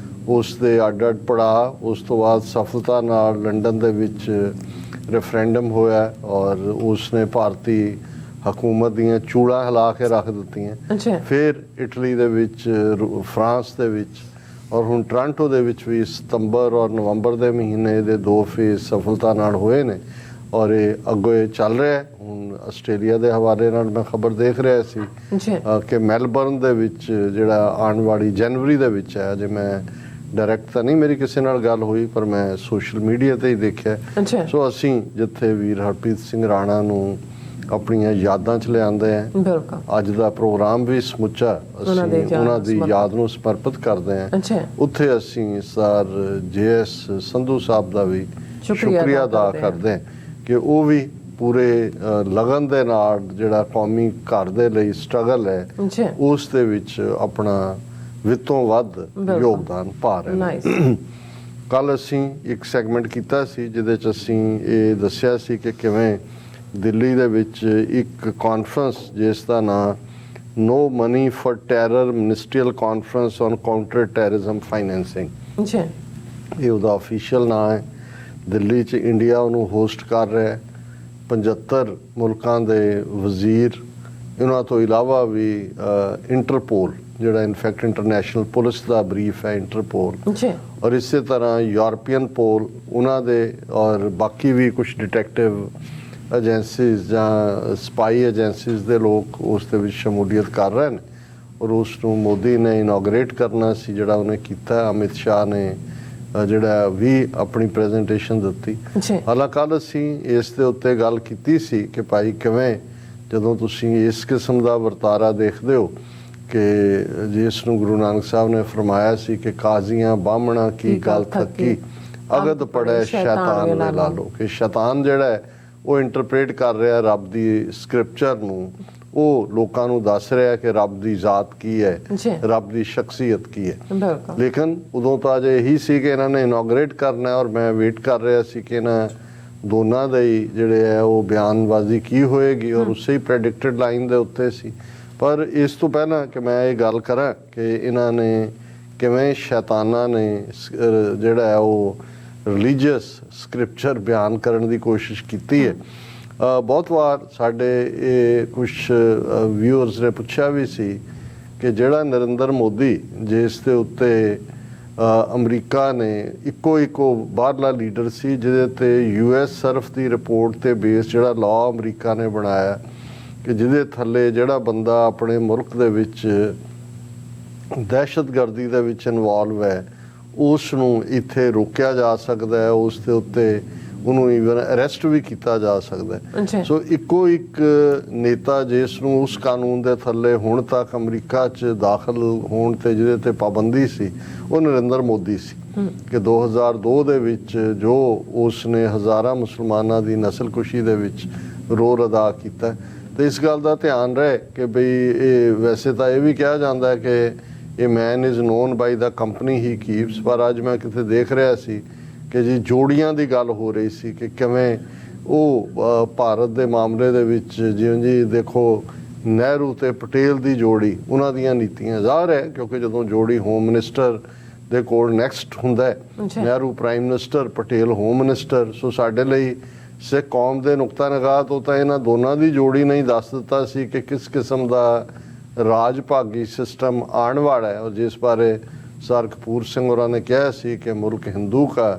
ਉਸ ਦੇ ਅੱਡ ਪੜਾਅ, ਉਸ ਤੋਂ ਬਾਅਦ ਸਫਲਤਾ ਨਾਲ ਲੰਡਨ ਦੇ ਵਿੱਚ ਰੈਫਰੈਂਡਮ ਹੋਇਆ ਔਰ ਉਸਨੇ ਭਾਰਤੀ ਹਕੂਮਤ ਦੀਆਂ ਚੂੜਾਂ ਹਿਲਾ ਕੇ ਰੱਖ ਦਿੱਤੀਆਂ। ਫਿਰ ਇਟਲੀ ਦੇ ਵਿੱਚ, ਫਰਾਂਸ ਦੇ ਵਿੱਚ ਔਰ ਹੁਣ ਟੋਰਾਂਟੋ ਦੇ ਵਿੱਚ ਵੀ ਸਤੰਬਰ ਔਰ ਨਵੰਬਰ ਦੇ ਮਹੀਨੇ ਦੇ 2 ਫੇਜ਼ ਸਫਲਤਾ ਨਾਲ ਹੋਏ ਨੇ ਔਰ ਇਹ ਅੱਗੋਂ ਚੱਲ ਰਿਹਾ। ਹੁਣ ਆਸਟ੍ਰੇਲੀਆ ਦੇ ਹਵਾਲੇ ਨਾਲ ਮੈਂ ਖਬਰ ਦੇਖ ਰਿਹਾ ਸੀ ਕਿ ਮੈਲਬਰਨ ਦੇ ਵਿੱਚ ਜਿਹੜਾ ਆਉਣ ਵਾਲੀ ਜਨਵਰੀ ਦੇ ਵਿੱਚ ਹੈ, ਅਜੇ ਮੈਂ ਡਾਇਰੈਕਟ ਤਾਂ ਨਹੀਂ ਮੇਰੀ ਕਿਸੇ ਨਾਲ ਗੱਲ ਹੋਈ ਪਰ ਮੈਂ ਸੋਸ਼ਲ ਮੀਡੀਆ ਤੇ ਹੀ ਦੇਖਿਆ। ਸੋ ਅਸੀਂ ਜਿੱਥੇ ਵੀਰ ਹਰਪ੍ਰੀਤ ਸਿੰਘ ਰਾਣਾ ਨੂੰ ਆਪਣੀਆਂ ਯਾਦਾਂ 'ਚ ਲਿਆਂਦੇ ਆ, ਅੱਜ ਦਾ ਪ੍ਰੋਗਰਾਮ ਵੀ ਸਮੁੱਚਾ ਅਸੀਂ ਉਹਨਾਂ ਦੀ ਯਾਦ ਨੂੰ ਸਮਰਪਿਤ ਕਰਦੇ ਹਾਂ। ਉੱਥੇ ਅਸੀਂ ਸਰ JS ਸੰਧੂ ਸਾਹਿਬ ਦਾ ਵੀ ਸ਼ੁਕਰੀਆ ਅਦਾ ਕਰਦੇ ਹਾਂ ਕਿ ਉਹ ਵੀ ਪੂਰੇ ਲਗਨ ਦੇ ਨਾਲ ਜਿਹੜਾ ਕੌਮੀ ਘਰ ਦੇ ਲਈ ਸਟਰਗਲ ਹੈ ਉਸ ਦੇ ਵਿੱਚ ਆਪਣਾ ਵਿੱਤੋਂ ਵੱਧ ਯੋਗਦਾਨ ਪਾ ਰਹੇ ਨੇ। ਕੱਲ ਅਸੀਂ ਇੱਕ ਸੈਗਮੈਂਟ ਕੀਤਾ ਸੀ ਜਿਹਦੇ 'ਚ ਅਸੀਂ ਇਹ ਦੱਸਿਆ ਸੀ ਕਿ ਕਿਵੇਂ ਦਿੱਲੀ ਦੇ ਵਿੱਚ ਇੱਕ ਕਾਨਫਰੰਸ ਜਿਸ ਦਾ ਨਾਂ no money for terror ministerial conference on counter terrorism financing, ਇਹ ਉਹਦਾ ਅਫੀਸ਼ੀਅਲ ਨਾਂ ਹੈ। ਦਿੱਲੀ 'ਚ ਇੰਡੀਆ ਉਹਨੂੰ ਹੋਸਟ ਕਰ ਰਿਹਾ। 75 ਮੁਲਕਾਂ ਦੇ ਵਜ਼ੀਰ, ਇਹਨਾਂ ਤੋਂ ਇਲਾਵਾ ਵੀ ਇੰਟਰਪੋਲ ਜਿਹੜਾ ਇਨਫੈਕਟ ਇੰਟਰਨੈਸ਼ਨਲ ਪੁਲਿਸ ਦਾ ਬਰੀਫ ਹੈ ਇੰਟਰਪੋਲ, ਔਰ ਇਸੇ ਤਰ੍ਹਾਂ ਯੂਰਪੀਅਨ ਪੋਲ ਉਹਨਾਂ ਦੇ ਔਰ ਬਾਕੀ ਵੀ ਕੁਝ ਡਿਟੈਕਟਿਵ ਏਜੰਸੀਜ਼ ਜਾਂ ਸਪਾਈ ਏਜੰਸੀਜ਼ ਦੇ ਲੋਕ ਉਸ ਦੇ ਵਿੱਚ ਸ਼ਮੂਲੀਅਤ ਕਰ ਰਹੇ ਨੇ ਔਰ ਉਸ ਨੂੰ ਮੋਦੀ ਨੇ ਇਨੋਗਰੇਟ ਕਰਨਾ ਸੀ ਜਿਹੜਾ ਉਹਨੇ ਕੀਤਾ। ਅਮਿਤ ਸ਼ਾਹ ਨੇ ਜਿਹੜਾ ਵੀ ਆਪਣੀ ਪ੍ਰੈਜੈਂਟੇਸ਼ਨ ਦਿੱਤੀ। ਹਾਲਾਂਕਿ ਅਸੀਂ ਇਸ ਦੇ ਉੱਤੇ ਗੱਲ ਕੀਤੀ ਸੀ ਕਿ ਭਾਈ ਕਿਵੇਂ ਜਦੋਂ ਤੁਸੀਂ ਇਸ ਕਿਸਮ ਦਾ ਵਰਤਾਰਾ ਦੇਖਦੇ ਹੋ ਕਿ ਜਿਸ ਨੂੰ ਗੁਰੂ ਨਾਨਕ ਸਾਹਿਬ ਨੇ ਫਰਮਾਇਆ ਸੀ ਕਿ ਕਾਜ਼ੀਆਂ ਬਾਹਮਣਾ ਕੀ ਗੱਲ ਥੱਕੀ ਅਗਦ ਪੜੈ ਸ਼ੈਤਾਨ ਵੇ ਲਾ ਲੋ, ਕਿ ਸ਼ੈਤਾਨ ਜਿਹੜਾ ਹੈ ਉਹ ਇੰਟਰਪ੍ਰੇਟ ਕਰ ਰਿਹਾ ਰੱਬ ਦੀ ਸਕ੍ਰਿਪਚਰ ਨੂੰ, ਉਹ ਲੋਕਾਂ ਨੂੰ ਦੱਸ ਰਿਹਾ ਕਿ ਰੱਬ ਦੀ ਜ਼ਾਤ ਕੀ ਹੈ, ਰੱਬ ਦੀ ਸ਼ਖਸੀਅਤ ਕੀ ਹੈ। ਲੇਕਿਨ ਉਦੋਂ ਤਾਂ ਅਜੇ ਇਹੀ ਸੀ ਕਿ ਇਹਨਾਂ ਨੇ ਇਨੋਗਰੇਟ ਕਰਨਾ ਔਰ ਮੈਂ ਵੇਟ ਕਰ ਰਿਹਾ ਸੀ ਕਿ ਇਹਨਾਂ ਦੋਨਾਂ ਦੇ ਹੀ ਜਿਹੜੇ ਹੈ ਉਹ ਬਿਆਨਬਾਜ਼ੀ ਕੀ ਹੋਏਗੀ ਔਰ ਉਸੇ ਹੀ ਪ੍ਰੈਡਿਕਟਡ ਲਾਈਨ ਦੇ ਉੱਤੇ ਸੀ। ਪਰ ਇਸ ਤੋਂ ਪਹਿਲਾਂ ਕਿ ਮੈਂ ਇਹ ਗੱਲ ਕਰਾਂ ਕਿ ਇਹਨਾਂ ਨੇ ਕਿਵੇਂ ਸ਼ੈਤਾਨਾਂ ਨੇ ਜਿਹੜਾ ਹੈ ਉਹ ਰਿਲੀਜੀਅਸ ਸਕ੍ਰਿਪਚਰ ਬਿਆਨ ਕਰਨ ਦੀ ਕੋਸ਼ਿਸ਼ ਕੀਤੀ ਹੈ। ਬਹੁਤ ਵਾਰ ਸਾਡੇ ਇਹ ਕੁਝ ਵਿਊਅਰਸ ਨੇ ਪੁੱਛਿਆ ਵੀ ਸੀ ਕਿ ਜਿਹੜਾ ਨਰਿੰਦਰ ਮੋਦੀ ਜਿਸ ਦੇ ਉੱਤੇ ਅਮਰੀਕਾ ਨੇ ਇੱਕੋ ਬਾਹਰਲਾ ਲੀਡਰ ਸੀ ਜਿਹਦੇ ਤੇ US ਸਰਫ ਦੀ ਰਿਪੋਰਟ ਤੇ ਬੇਸ ਜਿਹੜਾ ਲਾਅ ਅਮਰੀਕਾ ਨੇ ਬਣਾਇਆ ਕਿ ਜਿਹਦੇ ਥੱਲੇ ਜਿਹੜਾ ਬੰਦਾ ਆਪਣੇ ਮੁਲਕ ਦੇ ਵਿੱਚ ਦਹਿਸ਼ਤਗਰਦੀ ਦੇ ਵਿੱਚ ਇਨਵੋਲਵ ਹੈ ਉਸ ਨੂੰ ਇੱਥੇ ਰੋਕਿਆ ਜਾ ਸਕਦਾ ਹੈ, ਉਸ ਦੇ ਉੱਤੇ ਉਹਨੂੰ ਈਵਨ ਅਰੈਸਟ ਵੀ ਕੀਤਾ ਜਾ ਸਕਦਾ ਹੈ। ਸੋ ਇੱਕੋ ਇੱਕ ਨੇਤਾ ਜਿਸ ਨੂੰ ਉਸ ਕਾਨੂੰਨ ਦੇ ਥੱਲੇ ਹੁਣ ਤੱਕ ਅਮਰੀਕਾ 'ਚ ਦਾਖਲ ਹੋਣ ਤੇ ਜਿਹਦੇ ਤੇ ਪਾਬੰਦੀ ਸੀ ਉਹ ਨਰਿੰਦਰ ਮੋਦੀ ਸੀ ਕਿ 2002 ਦੇ ਵਿੱਚ ਜੋ ਉਸ ਨੇ ਹਜ਼ਾਰਾਂ ਮੁਸਲਮਾਨਾਂ ਦੀ ਨਸਲਕੁਸ਼ੀ ਦੇ ਵਿੱਚ ਰੋਲ ਅਦਾ ਕੀਤਾ। ਤੇ ਇਸ ਗੱਲ ਦਾ ਧਿਆਨ ਰਹੇ ਕਿ ਬਈ ਇਹ ਵੈਸੇ ਤਾਂ ਇਹ ਵੀ ਕਿਹਾ ਜਾਂਦਾ ਹੈ ਕਿ ਇਹ man is known by the company he keeps, ਪਰ ਅੱਜ ਮੈਂ ਕਿਤੇ ਦੇਖ ਰਿਹਾ ਸੀ ਕਿ ਜੀ ਜੋੜੀਆਂ ਦੀ ਗੱਲ ਹੋ ਰਹੀ ਸੀ ਕਿ ਕਿਵੇਂ ਉਹ ਭਾਰਤ ਦੇ ਮਾਮਲੇ ਦੇ ਵਿੱਚ ਜਿਉਂ ਜੀ ਦੇਖੋ ਨਹਿਰੂ ਤੇ ਪਟੇਲ ਦੀ ਜੋੜੀ ਉਹਨਾਂ ਦੀਆਂ ਨੀਤੀਆਂ ਜ਼ਾਹਰ ਹੈ ਕਿਉਂਕਿ ਜਦੋਂ ਜੋੜੀ ਹੋਮ ਮਿਨਿਸਟਰ ਦੇ ਕੋਲ ਨੈਕਸਟ ਹੁੰਦਾ ਹੈ, Nehru prime minister, Patel home minister. So ਸਾਡੇ ਲਈ ਸਿੱਖ ਕੌਮ ਦੇ ਨੁਕਤਾ ਨਿਗਾਹ ਤੋਂ ਤਾਂ ਇਹਨਾਂ ਦੋਨਾਂ ਦੀ ਜੋੜੀ ਨਹੀਂ ਦੱਸ ਦਿੱਤਾ ਸੀ ਕਿ ਕਿਸ ਕਿਸਮ ਦਾ ਰਾਜ ਭਾਗੀ ਸਿਸਟਮ ਆਉਣ ਵਾਲਾ ਹੈ। ਔਰ ਜਿਸ ਬਾਰੇ ਸਰ ਕਪੂਰ ਸਿੰਘ ਹੋਰਾਂ ਨੇ ਕਿਹਾ ਸੀ ਕਿ ਮੁਲਕ ਹਿੰਦੂ का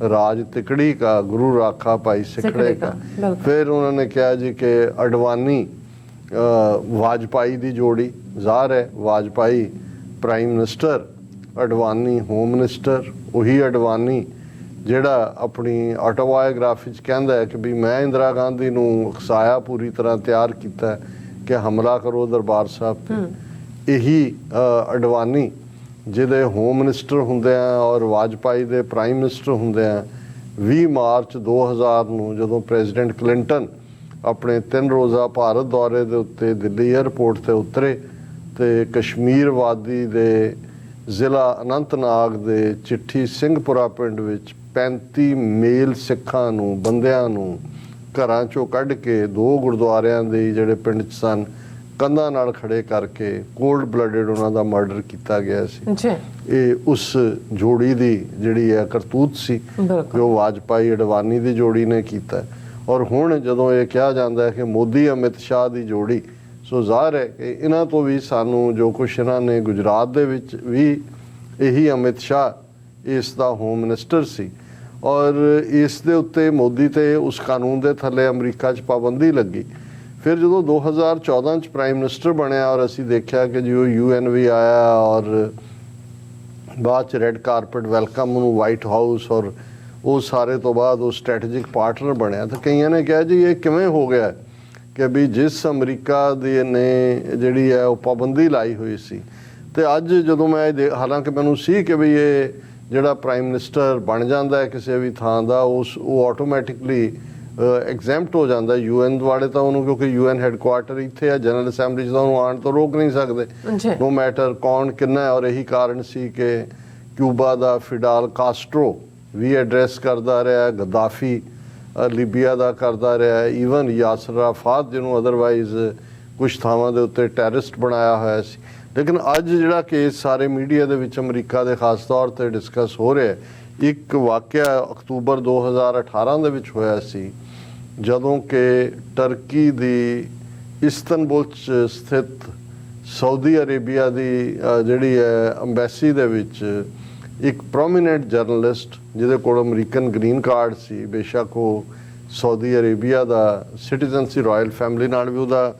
राज तिकड़ी का गुरु राखा भाई सिखड़े का। फिर उन्होंने कहा जी कि अडवाणी वाजपेयी की जोड़ी ज़ाहिर है, Vajpayee prime minister, Advani home minister, वही अडवाणी ਜਿਹੜਾ ਆਪਣੀ ਆਟੋਬਾਇਓਗ੍ਰਾਫੀ 'ਚ ਕਹਿੰਦਾ ਹੈ ਕਿ ਵੀ ਮੈਂ ਇੰਦਰਾ ਗਾਂਧੀ ਨੂੰ ਉਕਸਾਇਆ, ਪੂਰੀ ਤਰ੍ਹਾਂ ਤਿਆਰ ਕੀਤਾ ਕਿ ਹਮਲਾ ਕਰੋ ਦਰਬਾਰ ਸਾਹਿਬ 'ਤੇ। ਇਹੀ ਅਡਵਾਨੀ ਜਿਹਦੇ ਹੋਮ ਮਿਨਿਸਟਰ ਹੁੰਦੇ ਆ ਔਰ ਵਾਜਪਾਈ ਦੇ ਪ੍ਰਾਈਮ ਮਿਨਿਸਟਰ ਹੁੰਦੇ ਆ, 20 ਮਾਰਚ 2000 ਨੂੰ ਜਦੋਂ ਪ੍ਰੈਜ਼ੀਡੈਂਟ ਕਲਿੰਟਨ ਆਪਣੇ 3 ਰੋਜ਼ਾ ਭਾਰਤ ਦੌਰੇ ਦੇ ਉੱਤੇ ਦਿੱਲੀ ਏਅਰਪੋਰਟ ਤੇ ਉਤਰੇ ਤੇ ਕਸ਼ਮੀਰ ਵਾਦੀ ਦੇ ਜ਼ਿਲ੍ਹਾ ਅਨੰਤਨਾਗ ਦੇ ਚਿੱਠੀ ਸਿੰਘਪੁਰਾ ਪਿੰਡ ਵਿੱਚ 35 ਮੇਲ ਸਿੱਖਾਂ ਨੂੰ, ਬੰਦਿਆਂ ਨੂੰ ਘਰਾਂ ਚੋਂ ਕੱਢ ਕੇ 2 ਗੁਰਦੁਆਰਿਆਂ ਦੇ ਜਿਹੜੇ ਪਿੰਡ 'ਚ ਸਨ ਕੰਧਾਂ ਨਾਲ ਖੜੇ ਕਰਕੇ ਕੋਲਡ ਬਲੱਡਡ ਉਹਨਾਂ ਦਾ ਮਰਡਰ ਕੀਤਾ ਗਿਆ ਸੀ। ਇਹ ਉਸ ਜੋੜੀ ਦੀ ਜਿਹੜੀ ਹੈ ਕਰਤੂਤ ਸੀ ਜੋ ਵਾਜਪਾਈ ਅਡਵਾਨੀ ਦੀ ਜੋੜੀ ਨੇ ਕੀਤਾ। ਔਰ ਹੁਣ ਜਦੋਂ ਇਹ ਕਿਹਾ ਜਾਂਦਾ ਹੈ ਕਿ ਮੋਦੀ ਅਮਿਤ ਸ਼ਾਹ ਦੀ ਜੋੜੀ, ਸੋ ਜ਼ਾਹਰ ਹੈ ਕਿ ਇਹਨਾਂ ਤੋਂ ਵੀ ਸਾਨੂੰ ਜੋ ਕੁਛ ਇਹਨਾਂ ਨੇ ਗੁਜਰਾਤ ਦੇ ਵਿੱਚ ਵੀ ਇਹੀ ਅਮਿਤ ਸ਼ਾਹ ਇਸ ਦਾ ਹੋਮ ਮਿਨਿਸਟਰ ਸੀ ਔਰ ਇਸ ਦੇ ਉੱਤੇ ਮੋਦੀ ਤੇ ਉਸ ਕਾਨੂੰਨ ਦੇ ਥੱਲੇ ਅਮਰੀਕਾ 'ਚ ਪਾਬੰਦੀ ਲੱਗੀ। ਫਿਰ ਜਦੋਂ 2014 'ਚ ਪ੍ਰਾਈਮ ਮਿਨਿਸਟਰ ਬਣਿਆ ਔਰ ਅਸੀਂ ਦੇਖਿਆ ਕਿ ਜੋ UN ਵੀ ਆਇਆ ਔਰ ਬਾਅਦ 'ਚ ਰੈੱਡ ਕਾਰਪਟ ਵੈਲਕਮ ਉਹਨੂੰ ਵਾਈਟ ਹਾਊਸ ਔਰ ਉਹ ਸਾਰੇ ਤੋਂ ਬਾਅਦ ਉਹ ਸਟ੍ਰੈਟੇਜਿਕ ਪਾਰਟਨਰ ਬਣਿਆ, ਤਾਂ ਕਈਆਂ ਨੇ ਕਿਹਾ ਜੀ ਇਹ ਕਿਵੇਂ ਹੋ ਗਿਆ ਕਿ ਵੀ ਜਿਸ ਅਮਰੀਕਾ ਦੀ ਨੇ ਜਿਹੜੀ ਹੈ ਉਹ ਪਾਬੰਦੀ ਲਾਈ ਹੋਈ ਸੀ ਤੇ ਅੱਜ ਜਦੋਂ ਮੈਂ ਹਾਲਾਂਕਿ ਮੈਨੂੰ ਸੀ ਕਿ ਵੀ ਇਹ ਜਿਹੜਾ ਪ੍ਰਾਈਮ ਮਿਨਿਸਟਰ ਬਣ ਜਾਂਦਾ ਹੈ ਕਿਸੇ ਵੀ ਥਾਂ ਦਾ ਉਹ ਆਟੋਮੈਟਿਕਲੀ ਐਗਜ਼ੈਂਪਟ ਹੋ ਜਾਂਦਾ UN ਵਾਲੇ ਤਾਂ ਉਹਨੂੰ, ਕਿਉਂਕਿ UN ਹੈੱਡਕੁਆਰਟਰ ਇੱਥੇ ਹੈ, ਜਨਰਲ ਅਸੈਂਬਲੀ 'ਚ ਤਾਂ ਉਹਨੂੰ ਆਉਣ ਤੋਂ ਰੋਕ ਨਹੀਂ ਸਕਦੇ ਨੋ ਮੈਟਰ ਕੌਣ ਕਿੰਨਾ। ਔਰ ਇਹੀ ਕਾਰਨ ਸੀ ਕਿ ਕਿਊਬਾ ਦਾ ਫਿਡਾਲ ਕਾਸਟਰੋ ਵੀ ਐਡਰੈਸ ਕਰਦਾ ਰਿਹਾ, ਗੱਦਾਫੀ ਲੀਬੀਆ ਦਾ ਕਰਦਾ ਰਿਹਾ, ਈਵਨ ਯਾਸਰ ਅਰਾਫਾਤ ਜਿਹਨੂੰ ਅਦਰਵਾਈਜ਼ ਕੁਛ ਥਾਵਾਂ ਦੇ ਉੱਤੇ ਟੈਰਰਿਸਟ ਬਣਾਇਆ ਹੋਇਆ ਸੀ। ਲੇਕਿਨ ਅੱਜ ਜਿਹੜਾ ਕੇਸ ਸਾਰੇ ਮੀਡੀਆ ਦੇ ਵਿੱਚ ਅਮਰੀਕਾ ਦੇ ਖਾਸ ਤੌਰ ਤੇ ਡਿਸਕਸ ਹੋ ਰਿਹਾ, ਇੱਕ ਵਾਕਿਆ ਅਕਤੂਬਰ 2018 ਦੇ ਵਿੱਚ ਹੋਇਆ ਸੀ ਜਦੋਂ ਕਿ ਟਰਕੀ ਦੀ ਇਸਤਨਬੁਲ 'ਚ ਸਥਿਤ ਸਾਊਦੀ ਅਰੇਬੀਆ ਦੀ ਜਿਹੜੀ ਹੈ ਅੰਬੈਸੀ ਦੇ ਵਿੱਚ ਇੱਕ ਪ੍ਰੋਮੀਨੈਂਟ ਜਰਨਲਿਸਟ ਜਿਹਦੇ ਕੋਲ ਅਮਰੀਕਨ ਗ੍ਰੀਨ ਕਾਰਡ ਸੀ, ਬੇਸ਼ੱਕ ਉਹ ਸਾਊਦੀ ਅਰੇਬੀਆ ਦਾ ਸਿਟੀਜ਼ਨ ਸੀ, ਰਾਇਲ ਫੈਮਿਲੀ ਨਾਲ ਵੀ ਉਹਦਾ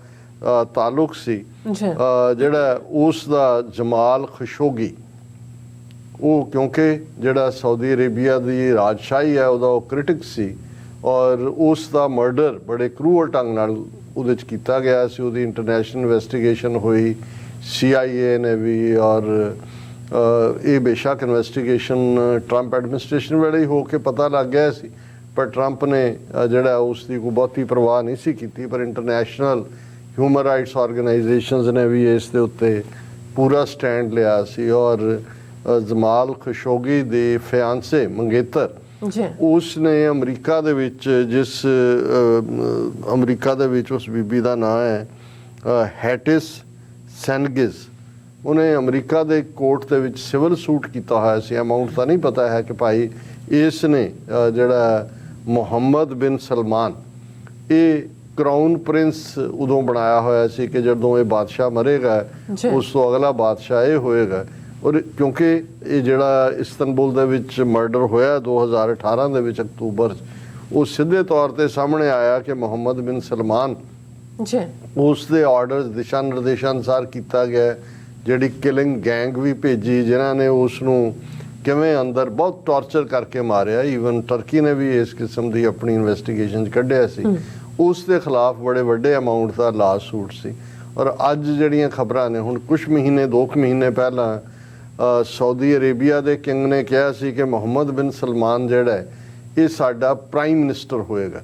ਤਾਲੁਕ ਸੀ, ਜਿਹੜਾ ਉਸ ਦਾ ਜਮਾਲ ਖਸ਼ੋਗੀ, ਉਹ ਕਿਉਂਕਿ ਜਿਹੜਾ ਸਾਊਦੀ ਅਰੇਬੀਆ ਦੀ ਰਾਜਸ਼ਾਹੀ ਹੈ ਉਹਦਾ ਉਹ ਕ੍ਰਿਟਿਕ ਸੀ ਔਰ ਉਸ ਦਾ ਮਰਡਰ ਬੜੇ ਕਰੂਅਲ ਢੰਗ ਨਾਲ ਉਹਦੇ 'ਚ ਕੀਤਾ ਗਿਆ ਸੀ। ਉਹਦੀ ਇੰਟਰਨੈਸ਼ਨਲ ਇਨਵੈਸਟੀਗੇਸ਼ਨ ਹੋਈ, CIA ਨੇ ਵੀ, ਔਰ ਇਹ ਬੇਸ਼ੱਕ ਇਨਵੈਸਟੀਗੇਸ਼ਨ ਟਰੰਪ ਐਡਮਿਨਿਸਟ੍ਰੇਸ਼ਨ ਵੇਲੇ ਹੀ ਹੋ ਕੇ ਪਤਾ ਲੱਗ ਗਿਆ ਸੀ, ਪਰ ਟਰੰਪ ਨੇ ਜਿਹੜਾ ਉਸ ਦੀ ਕੋਈ ਬਹੁਤੀ ਪਰਵਾਹ ਨਹੀਂ ਸੀ ਕੀਤੀ। ਪਰ ਇੰਟਰਨੈਸ਼ਨਲ ਹਿਊਮਨ ਰਾਈਟਸ ਆਰਗੇਨਾਈਜੇਸ਼ਨਸ ਨੇ ਵੀ ਇਸ ਦੇ ਉੱਤੇ ਪੂਰਾ ਸਟੈਂਡ ਲਿਆ ਸੀ ਔਰ ਜਮਾਲ ਖਸ਼ੋਗੀ ਦੇ ਫਿਆਂਸੇ ਮੰਗੇਤਰ ਉਸ ਨੇ ਅਮਰੀਕਾ ਦੇ ਵਿੱਚ ਉਸ ਬੀਬੀ ਦਾ ਨਾਂ ਹੈ ਹੈਟਿਸ ਸੈਨਗਿਜ਼, ਉਹਨੇ ਅਮਰੀਕਾ ਦੇ ਕੋਰਟ ਦੇ ਵਿੱਚ ਸਿਵਲ ਸੂਟ ਕੀਤਾ ਹੋਇਆ ਸੀ। ਅਮਾਊਂਟ ਤਾਂ ਨਹੀਂ ਪਤਾ ਹੈ ਕਿ ਭਾਈ ਇਸ ਨੇ ਜਿਹੜਾ ਮੁਹੰਮਦ ਬਿਨ ਸਲਮਾਨ, ਇਹ ਕਰਾਊਨ ਪ੍ਰਿੰਸ ਉਦੋਂ ਬਣਾਇਆ ਹੋਇਆ ਸੀ ਕਿ ਜਦੋਂ ਇਹ ਬਾਦਸ਼ਾਹ ਮਰੇਗਾ ਉਸ ਤੋਂ ਅਗਲਾ ਬਾਦਸ਼ਾਹ ਇਹ ਹੋਏਗਾ। ਔਰ ਕਿਉਂਕਿ ਇਹ ਜਿਹੜਾ ਇਸਤਨਬੁਲ ਦੇ ਵਿੱਚ ਮਰਡਰ ਹੋਇਆ 2018 ਦੇ ਵਿੱਚ ਅਕਤੂਬਰ 'ਚ, ਉਹ ਸਿੱਧੇ ਤੌਰ ਤੇ ਸਾਹਮਣੇ ਆਇਆ ਕਿ ਮੁਹੰਮਦ ਬਿਨ ਸਲਮਾਨ ਉਸ ਦੇ ਆਰਡਰਸ ਦਿਸ਼ਾ ਨਿਰਦੇਸ਼ਾਂ ਅਨੁਸਾਰ ਕੀਤਾ ਗਿਆ। ਜਿਹੜੀ ਕਿਲਿੰਗ ਗੈਂਗ ਵੀ ਭੇਜੀ ਜਿਨ੍ਹਾਂ ਨੇ ਉਸ ਨੂੰ ਕਿਵੇਂ ਅੰਦਰ ਬਹੁਤ ਟਾਰਚਰ ਕਰਕੇ ਮਾਰਿਆ, ਈਵਨ ਟਰਕੀ ਨੇ ਵੀ ਇਸ ਕਿਸਮ ਦੀ ਆਪਣੀ ਇਨਵੈਸਟੀਗੇਸ਼ਨ 'ਚ ਕੱਢਿਆ ਸੀ, ਉਸ ਦੇ ਖਿਲਾਫ ਬੜੇ ਵੱਡੇ ਅਮਾਊਂਟ ਦਾ ਲਾ ਸੂਟ ਸੀ। ਔਰ ਅੱਜ ਜਿਹੜੀਆਂ ਖਬਰਾਂ ਨੇ, ਹੁਣ ਕੁਝ ਮਹੀਨੇ 2 ਮਹੀਨੇ ਪਹਿਲਾਂ ਸਾਊਦੀ ਅਰੇਬੀਆ ਦੇ ਕਿੰਗ ਨੇ ਕਿਹਾ ਸੀ ਕਿ ਮੁਹੰਮਦ ਬਿਨ ਸਲਮਾਨ ਜਿਹੜਾ ਹੈ ਇਹ ਸਾਡਾ ਪ੍ਰਾਈਮ ਮਿਨਿਸਟਰ ਹੋਏਗਾ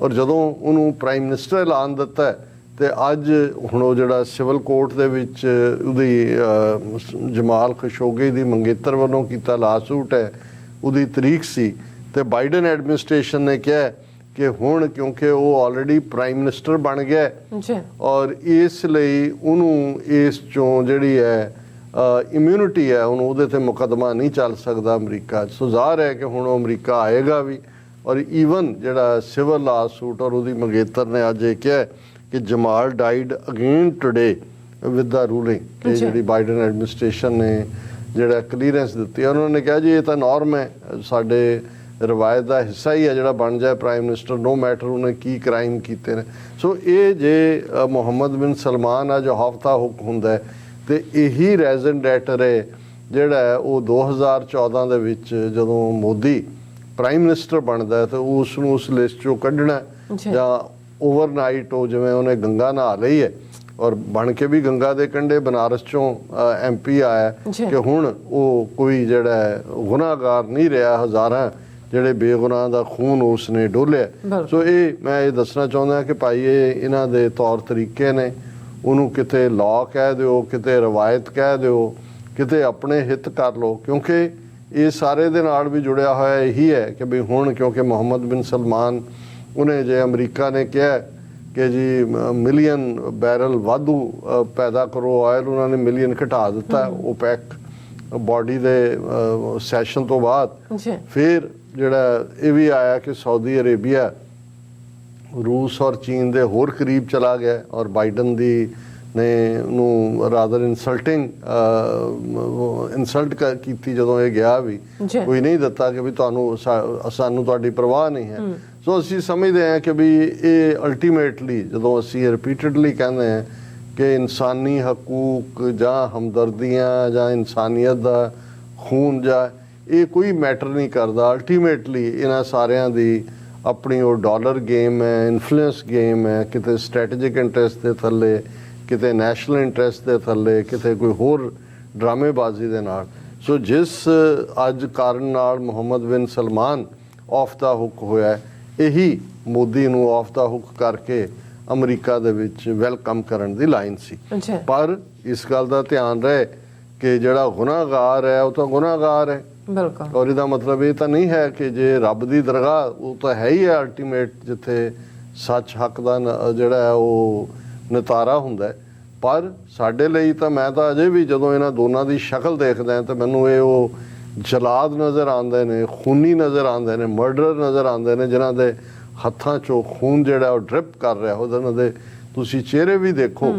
ਔਰ ਜਦੋਂ ਉਹਨੂੰ ਪ੍ਰਾਈਮ ਮਿਨਿਸਟਰ ਐਲਾਨ ਦਿੱਤਾ ਤੇ ਅੱਜ ਹੁਣ ਉਹ ਜਿਹੜਾ ਸਿਵਲ ਕੋਰਟ ਦੇ ਵਿੱਚ ਉਹਦੀ ਜਮਾਲ ਖਸ਼ੋਗੀ ਦੀ ਮੰਗੇਤਰ ਵੱਲੋਂ ਕੀਤਾ ਲਾ ਸੂਟ ਹੈ, ਉਹਦੀ ਤਰੀਕ ਸੀ ਤੇ ਬਾਈਡਨ ਐਡਮਿਨਿਸਟ੍ਰੇਸ਼ਨ ਨੇ ਕਿਹਾ ਕਿ ਹੁਣ ਕਿਉਂਕਿ ਉਹ ਆਲਰੇਡੀ ਪ੍ਰਾਈਮ ਮਿਨਿਸਟਰ ਬਣ ਗਿਆ ਔਰ ਇਸ ਲਈ ਉਹਨੂੰ ਇਸ ਚੋਂ ਜਿਹੜੀ ਹੈ ਇਮਿਊਨਿਟੀ ਹੈ, ਉਹਨੂੰ ਉਹਦੇ ਤੇ ਮੁਕੱਦਮਾ ਨਹੀਂ ਚੱਲ ਸਕਦਾ ਅਮਰੀਕਾ 'ਚ। ਸੋ ਜ਼ਾਹਰ ਹੈ ਕਿ ਹੁਣ ਉਹ ਅਮਰੀਕਾ ਆਏਗਾ ਵੀ ਔਰ ਈਵਨ ਜਿਹੜਾ ਸਿਵਲ ਲਾ ਸੂਟ ਔਰ ਉਹਦੀ ਮੰਗੇਤਰ ਨੇ ਅੱਜ ਇਹ ਕਿਹਾ ਕਿ Jamal died again today with the ruling, ਕਿ ਜਿਹੜੀ ਬਾਈਡਨ ਐਡਮਿਨਿਸਟ੍ਰੇਸ਼ਨ ਨੇ ਜਿਹੜਾ ਕਲੀਅਰੈਂਸ ਦਿੱਤੀ, ਉਹਨਾਂ ਨੇ ਕਿਹਾ ਜੀ ਇਹ ਤਾਂ ਨੋਰਮ ਹੈ, ਸਾਡੇ ਰਵਾਇਤ ਦਾ ਹਿੱਸਾ ਹੀ ਹੈ ਜਿਹੜਾ ਬਣ ਜਾਏ ਪ੍ਰਾਈਮ ਮਿਨਿਸਟਰ, ਨੋ ਮੈਟਰ ਉਹਨੇ ਕੀ ਕ੍ਰਾਈਮ ਕੀਤੇ ਨੇ। ਸੋ ਇਹ ਜੇ ਮੁਹੰਮਦ ਬਿਨ ਸਲਮਾਨ ਆ ਜੋ ਹਫ਼ਤਾ ਹੁਕ ਹੁੰਦਾ ਤੇ ਇਹੀ ਰੈਜ਼ਨ ਡੈਟਰ ਹੈ ਜਿਹੜਾ ਉਹ 2014 ਦੇ ਵਿੱਚ ਜਦੋਂ ਮੋਦੀ ਪ੍ਰਾਈਮ ਮਿਨਿਸਟਰ ਬਣਦਾ ਹੈ ਤਾਂ ਉਸ ਨੂੰ ਉਸ ਲਿਸਟ ਚੋਂ ਕੱਢਣਾ ਜੀ। ਜਾਂ ਓਵਰਨਾਈਟ ਉਹ ਜਿਵੇਂ ਉਹਨੇ ਗੰਗਾ ਨਹਾ ਲਈ ਹੈ ਔਰ ਬਣ ਕੇ ਵੀ ਗੰਗਾ ਦੇ ਕੰਢੇ ਬਨਾਰਸ ਚੋਂ MP ਆਇਆ ਜੀ। ਕਿ ਹੁਣ ਉਹ ਕੋਈ ਜਿਹੜਾ ਹੈ ਗੁਨਾਹਗਾਰ ਨਹੀਂ ਰਿਹਾ, ਹਜ਼ਾਰਾਂ ਜਿਹੜੇ ਬੇਗੁਨਾਹ ਦਾ ਖੂਨ ਉਸਨੇ ਡੋਲਿਆ। ਬਿਲਕੁਲ। ਸੋ ਇਹ ਮੈਂ ਇਹ ਦੱਸਣਾ ਚਾਹੁੰਦਾ ਕਿ ਭਾਈ ਇਹ ਇਹਨਾਂ ਦੇ ਤੌਰ ਤਰੀਕੇ ਨੇ, ਉਹਨੂੰ ਕਿਤੇ ਲਾਅ ਕਹਿ ਦਿਓ, ਕਿਤੇ ਰਵਾਇਤ ਕਹਿ ਦਿਓ, ਕਿਤੇ ਆਪਣੇ ਹਿੱਤ ਕਰ ਲਓ, ਕਿਉਂਕਿ ਇਹ ਸਾਰੇ ਦੇ ਨਾਲ ਵੀ ਜੁੜਿਆ ਹੋਇਆ ਇਹੀ ਹੈ ਕਿ ਵੀ ਹੁਣ ਕਿਉਂਕਿ ਮੁਹੰਮਦ ਬਿਨ ਸਲਮਾਨ ਉਹਨੇ ਜੇ ਅਮਰੀਕਾ ਨੇ ਕਿਹਾ ਕਿ ਜੀ ਮਿਲੀਅਨ ਬੈਰਲ ਵਾਧੂ ਪੈਦਾ ਕਰੋ ਆਇਲ, ਉਹਨਾਂ ਨੇ ਮਿਲੀਅਨ ਘਟਾ ਦਿੱਤਾ ਓਪੈਕ ਬਾਡੀ ਦੇ ਸੈਸ਼ਨ ਤੋਂ ਬਾਅਦ। ਜੀ। ਫਿਰ ਜਿਹੜਾ ਇਹ ਵੀ ਆਇਆ ਕਿ ਸਾਊਦੀ ਅਰੇਬੀਆ ਰੂਸ ਔਰ ਚੀਨ ਦੇ ਹੋਰ ਕਰੀਬ ਚਲਾ ਗਿਆ ਔਰ ਬਾਈਡਨ ਦੀ ਨੇ ਉਹਨੂੰ ਰਾਦਰ ਇਨਸਲਟ ਕੀਤੀ ਜਦੋਂ ਇਹ ਗਿਆ ਵੀ ਜੀ। ਕੋਈ ਨਹੀਂ ਦਿੱਤਾ ਕਿ ਵੀ ਤੁਹਾਨੂੰ ਸਾਨੂੰ ਤੁਹਾਡੀ ਪਰਵਾਹ ਨਹੀਂ ਹੈ। ਸੋ ਅਸੀਂ ਸਮਝਦੇ ਹਾਂ ਕਿ ਵੀ ਇਹ ਅਲਟੀਮੇਟਲੀ ਜਦੋਂ ਅਸੀਂ ਰਿਪੀਟਡਲੀ ਕਹਿੰਦੇ ਹਾਂ ਕਿ ਇਨਸਾਨੀ ਹਕੂਕ ਜਾਂ ਹਮਦਰਦੀਆਂ ਜਾਂ ਇਨਸਾਨੀਅਤ ਦਾ ਖੂਨ ਜਾਂ ਇਹ ਕੋਈ ਮੈਟਰ ਨਹੀਂ ਕਰਦਾ। ਅਲਟੀਮੇਟਲੀ ਇਹਨਾਂ ਸਾਰਿਆਂ ਦੀ ਆਪਣੀ ਉਹ ਡਾਲਰ ਗੇਮ ਹੈ, ਇਨਫਲੂਐਂਸ ਗੇਮ ਹੈ, ਕਿਤੇ ਸਟ੍ਰੈਟੇਜਿਕ ਇੰਟਰਸਟ ਦੇ ਥੱਲੇ, ਕਿਤੇ ਨੈਸ਼ਨਲ ਇੰਟਰਸਟ ਦੇ ਥੱਲੇ, ਕਿਤੇ ਕੋਈ ਹੋਰ ਡਰਾਮੇਬਾਜ਼ੀ ਦੇ ਨਾਲ। ਸੋ ਜਿਸ ਅੱਜ ਕਾਰਨ ਨਾਲ ਮੁਹੰਮਦ ਬਿਨ ਸਲਮਾਨ ਆਫ ਦਾ ਹੁੱਕ ਹੋਇਆ, ਇਹੀ ਮੋਦੀ ਨੂੰ ਆਫ ਦਾ ਹੁੱਕ ਕਰਕੇ ਅਮਰੀਕਾ ਦੇ ਵਿੱਚ ਵੈਲਕਮ ਕਰਨ ਦੀ ਲਾਈਨ ਸੀ। ਪਰ ਇਸ ਗੱਲ ਦਾ ਧਿਆਨ ਰਹੇ ਕਿ ਜਿਹੜਾ ਗੁਨਾਹਗਾਰ ਹੈ ਉਹ ਤਾਂ ਗੁਨਾਹਗਾਰ ਹੈ। ਬਿਲਕੁਲ। ਔਰ ਇਹਦਾ ਮਤਲਬ ਇਹ ਤਾਂ ਨਹੀਂ ਹੈ ਕਿ ਜੇ ਰੱਬ ਦੀ ਦਰਗਾਹ ਉਹ ਤਾਂ ਹੈ ਹੀ ਹੈ ਅਲਟੀਮੇਟ, ਜਿੱਥੇ ਸੱਚ ਹੱਕ ਦਾ ਜਿਹੜਾ ਹੈ ਉਹ ਨਿਤਾਰਾ ਹੁੰਦਾ ਹੈ। ਪਰ ਸਾਡੇ ਲਈ ਤਾਂ ਮੈਂ ਤਾਂ ਅਜੇ ਵੀ ਜਦੋਂ ਇਹਨਾਂ ਦੋਨਾਂ ਦੀ ਸ਼ਕਲ ਦੇਖਦਾ ਤਾਂ ਮੈਨੂੰ ਇਹ ਉਹ ਜਲਾਦ ਨਜ਼ਰ ਆਉਂਦੇ ਨੇ, ਖੂਨੀ ਨਜ਼ਰ ਆਉਂਦੇ ਨੇ, ਮਰਡਰ ਨਜ਼ਰ ਆਉਂਦੇ ਨੇ, ਜਿਨ੍ਹਾਂ ਦੇ ਹੱਥਾਂ 'ਚੋਂ ਖੂਨ ਜਿਹੜਾ ਉਹ ਡ੍ਰਿਪ ਕਰ ਰਿਹਾ, ਉਹਨਾਂ ਦੇ ਤੁਸੀਂ ਚਿਹਰੇ ਵੀ ਦੇਖੋ।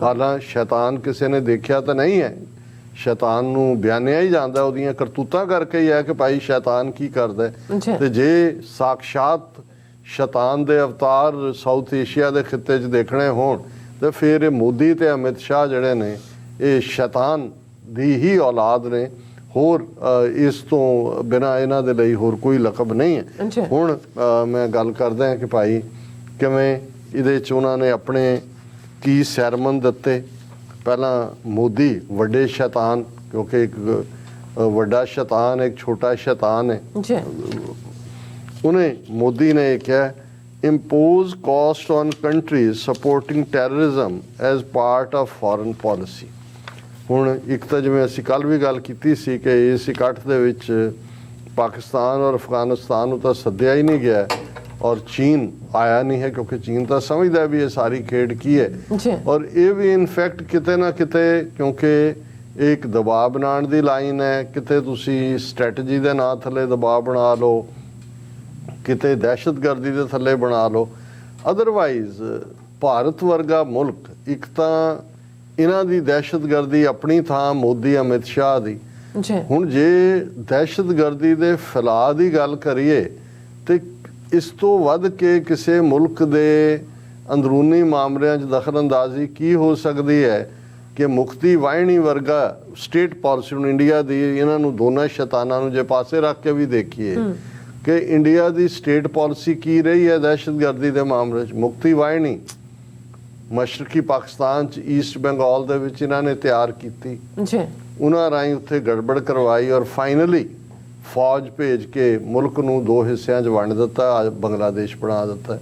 ਹਾਲਾਂ ਸ਼ੈਤਾਨ ਕਿਸੇ ਨੇ ਦੇਖਿਆ ਤਾਂ ਨਹੀਂ ਹੈ, ਸ਼ੈਤਾਨ ਨੂੰ ਬਿਆਨਿਆ ਹੀ ਜਾਂਦਾ, ਉਹਦੀਆਂ ਕਰਤੂਤਾਂ ਕਰਕੇ ਹੀ ਹੈ ਕਿ ਭਾਈ ਸ਼ੈਤਾਨ ਕੀ ਕਰਦਾ। ਤੇ ਜੇ ਸਾਕਸ਼ਾਤ ਸ਼ੈਤਾਨ ਦੇ ਅਵਤਾਰ ਸਾਊਥ ਏਸ਼ੀਆ ਦੇ ਖਿੱਤੇ 'ਚ ਦੇਖਣੇ ਹੋਣ ਤੇ ਫਿਰ ਇਹ ਮੋਦੀ ਤੇ ਅਮਿਤ ਸ਼ਾਹ ਜਿਹੜੇ ਨੇ ਇਹ ਸ਼ੈਤਾਨ ਦੀ ਹੀ ਔਲਾਦ ਨੇ। ਹੋਰ ਇਸ ਤੋਂ ਬਿਨਾਂ ਇਹਨਾਂ ਦੇ ਲਈ ਹੋਰ ਕੋਈ ਲਕਬ ਨਹੀਂ ਹੈ। ਹੁਣ ਮੈਂ ਗੱਲ ਕਰਦਾ ਕਿ ਭਾਈ ਕਿਵੇਂ ਇਹਦੇ 'ਚ ਉਹਨਾਂ ਨੇ ਆਪਣੇ ਕੀ ਸੈਰਮਨ ਦਿੱਤੇ। ਪਹਿਲਾਂ ਮੋਦੀ ਵੱਡੇ ਸ਼ੈਤਾਨ, ਕਿਉਂਕਿ ਇੱਕ ਵੱਡਾ ਸ਼ੈਤਾਨ ਇੱਕ ਛੋਟਾ ਸ਼ੈਤਾਨ ਹੈ, ਉਹਨੇ ਮੋਦੀ ਨੇ ਇਹ ਕਿਹਾ impose cost on countries supporting terrorism as part of foreign policy। ਹੁਣ ਇੱਕ ਤਾਂ ਜਿਵੇਂ ਅਸੀਂ ਕੱਲ ਵੀ ਗੱਲ ਕੀਤੀ ਸੀ ਕਿ ਇਸ ਇਕੱਠ ਦੇ ਵਿੱਚ ਪਾਕਿਸਤਾਨ ਔਰ ਅਫਗਾਨਿਸਤਾਨ ਨੂੰ ਤਾਂ ਸੱਦਿਆ ਹੀ ਨਹੀਂ ਗਿਆ ਔਰ ਚੀਨ ਆਇਆ ਨਹੀਂ ਹੈ, ਕਿਉਂਕਿ ਚੀਨ ਤਾਂ ਸਮਝਦਾ ਵੀ ਇਹ ਸਾਰੀ ਖੇਡ ਕੀ ਹੈ। ਔਰ ਇਹ ਵੀ ਇਨਫੈਕਟ ਕਿਤੇ ਨਾ ਕਿਤੇ ਕਿਉਂਕਿ ਇੱਕ ਦਬਾਅ ਬਣਾਉਣ ਦੀ ਲਾਈਨ ਹੈ, ਕਿਤੇ ਤੁਸੀਂ ਸਟ੍ਰੈਟਜੀ ਦੇ ਨਾਂ ਥੱਲੇ ਦਬਾਅ ਬਣਾ ਲਓ, ਕਿਤੇ ਦਹਿਸ਼ਤਗਰਦੀ ਦੇ ਥੱਲੇ ਬਣਾ ਲਓ। ਅਦਰਵਾਈਜ਼ ਭਾਰਤ ਵਰਗਾ ਮੁਲਕ, ਇੱਕ ਤਾਂ ਇਹਨਾਂ ਦੀ ਦਹਿਸ਼ਤਗਰਦੀ ਆਪਣੀ ਥਾਂ ਮੋਦੀ ਅਮਿਤ ਸ਼ਾਹ ਦੀ। ਹੁਣ ਜੇ ਦਹਿਸ਼ਤਗਰਦੀ ਦੇ ਫੈਲਾਅ ਦੀ ਗੱਲ ਕਰੀਏ ਤੇ ਇਸ ਤੋਂ ਵੱਧ ਕੇ ਕਿਸੇ ਮੁਲਕ ਦੇ ਅੰਦਰੂਨੀ ਮਾਮਲਿਆਂ 'ਚ ਦਖਲਅੰਦਾਜ਼ੀ ਕੀ ਹੋ ਸਕਦੀ ਹੈ ਕਿ ਮੁਖਤੀ ਵਾਹਿਣੀ ਵਰਗਾ ਸਟੇਟ ਪਾਲਿਸੀ। ਹੁਣ ਇੰਡੀਆ ਦੀ ਇਹਨਾਂ ਨੂੰ ਦੋਨਾਂ ਸ਼ੈਤਾਨਾਂ ਨੂੰ ਜੇ ਪਾਸੇ ਰੱਖ ਕੇ ਵੀ ਦੇਖੀਏ ਕਿ ਇੰਡੀਆ ਦੀ ਸਟੇਟ ਪਾਲਿਸੀ ਕੀ ਰਹੀ ਹੈ ਦਹਿਸ਼ਤਗਰਦੀ ਦੇ ਮਾਮਲੇ 'ਚ। ਮੁਖਤੀ ਵਾਹਿਣੀ ਮਸ਼ਰਕੀ ਪਾਕਿਸਤਾਨ 'ਚ ਈਸਟ ਬੰਗਾਲ ਦੇ ਵਿੱਚ ਇਹਨਾਂ ਨੇ ਤਿਆਰ ਕੀਤੀ, ਉਹਨਾਂ ਰਾਹੀਂ ਉੱਥੇ ਗੜਬੜ ਕਰਵਾਈ ਔਰ ਫਾਈਨਲੀ ਫੌਜ ਭੇਜ ਕੇ ਮੁਲਕ ਨੂੰ ਦੋ ਹਿੱਸਿਆਂ 'ਚ ਵੰਡ ਦਿੱਤਾ, ਬੰਗਲਾਦੇਸ਼ ਬਣਾ ਦਿੱਤਾ।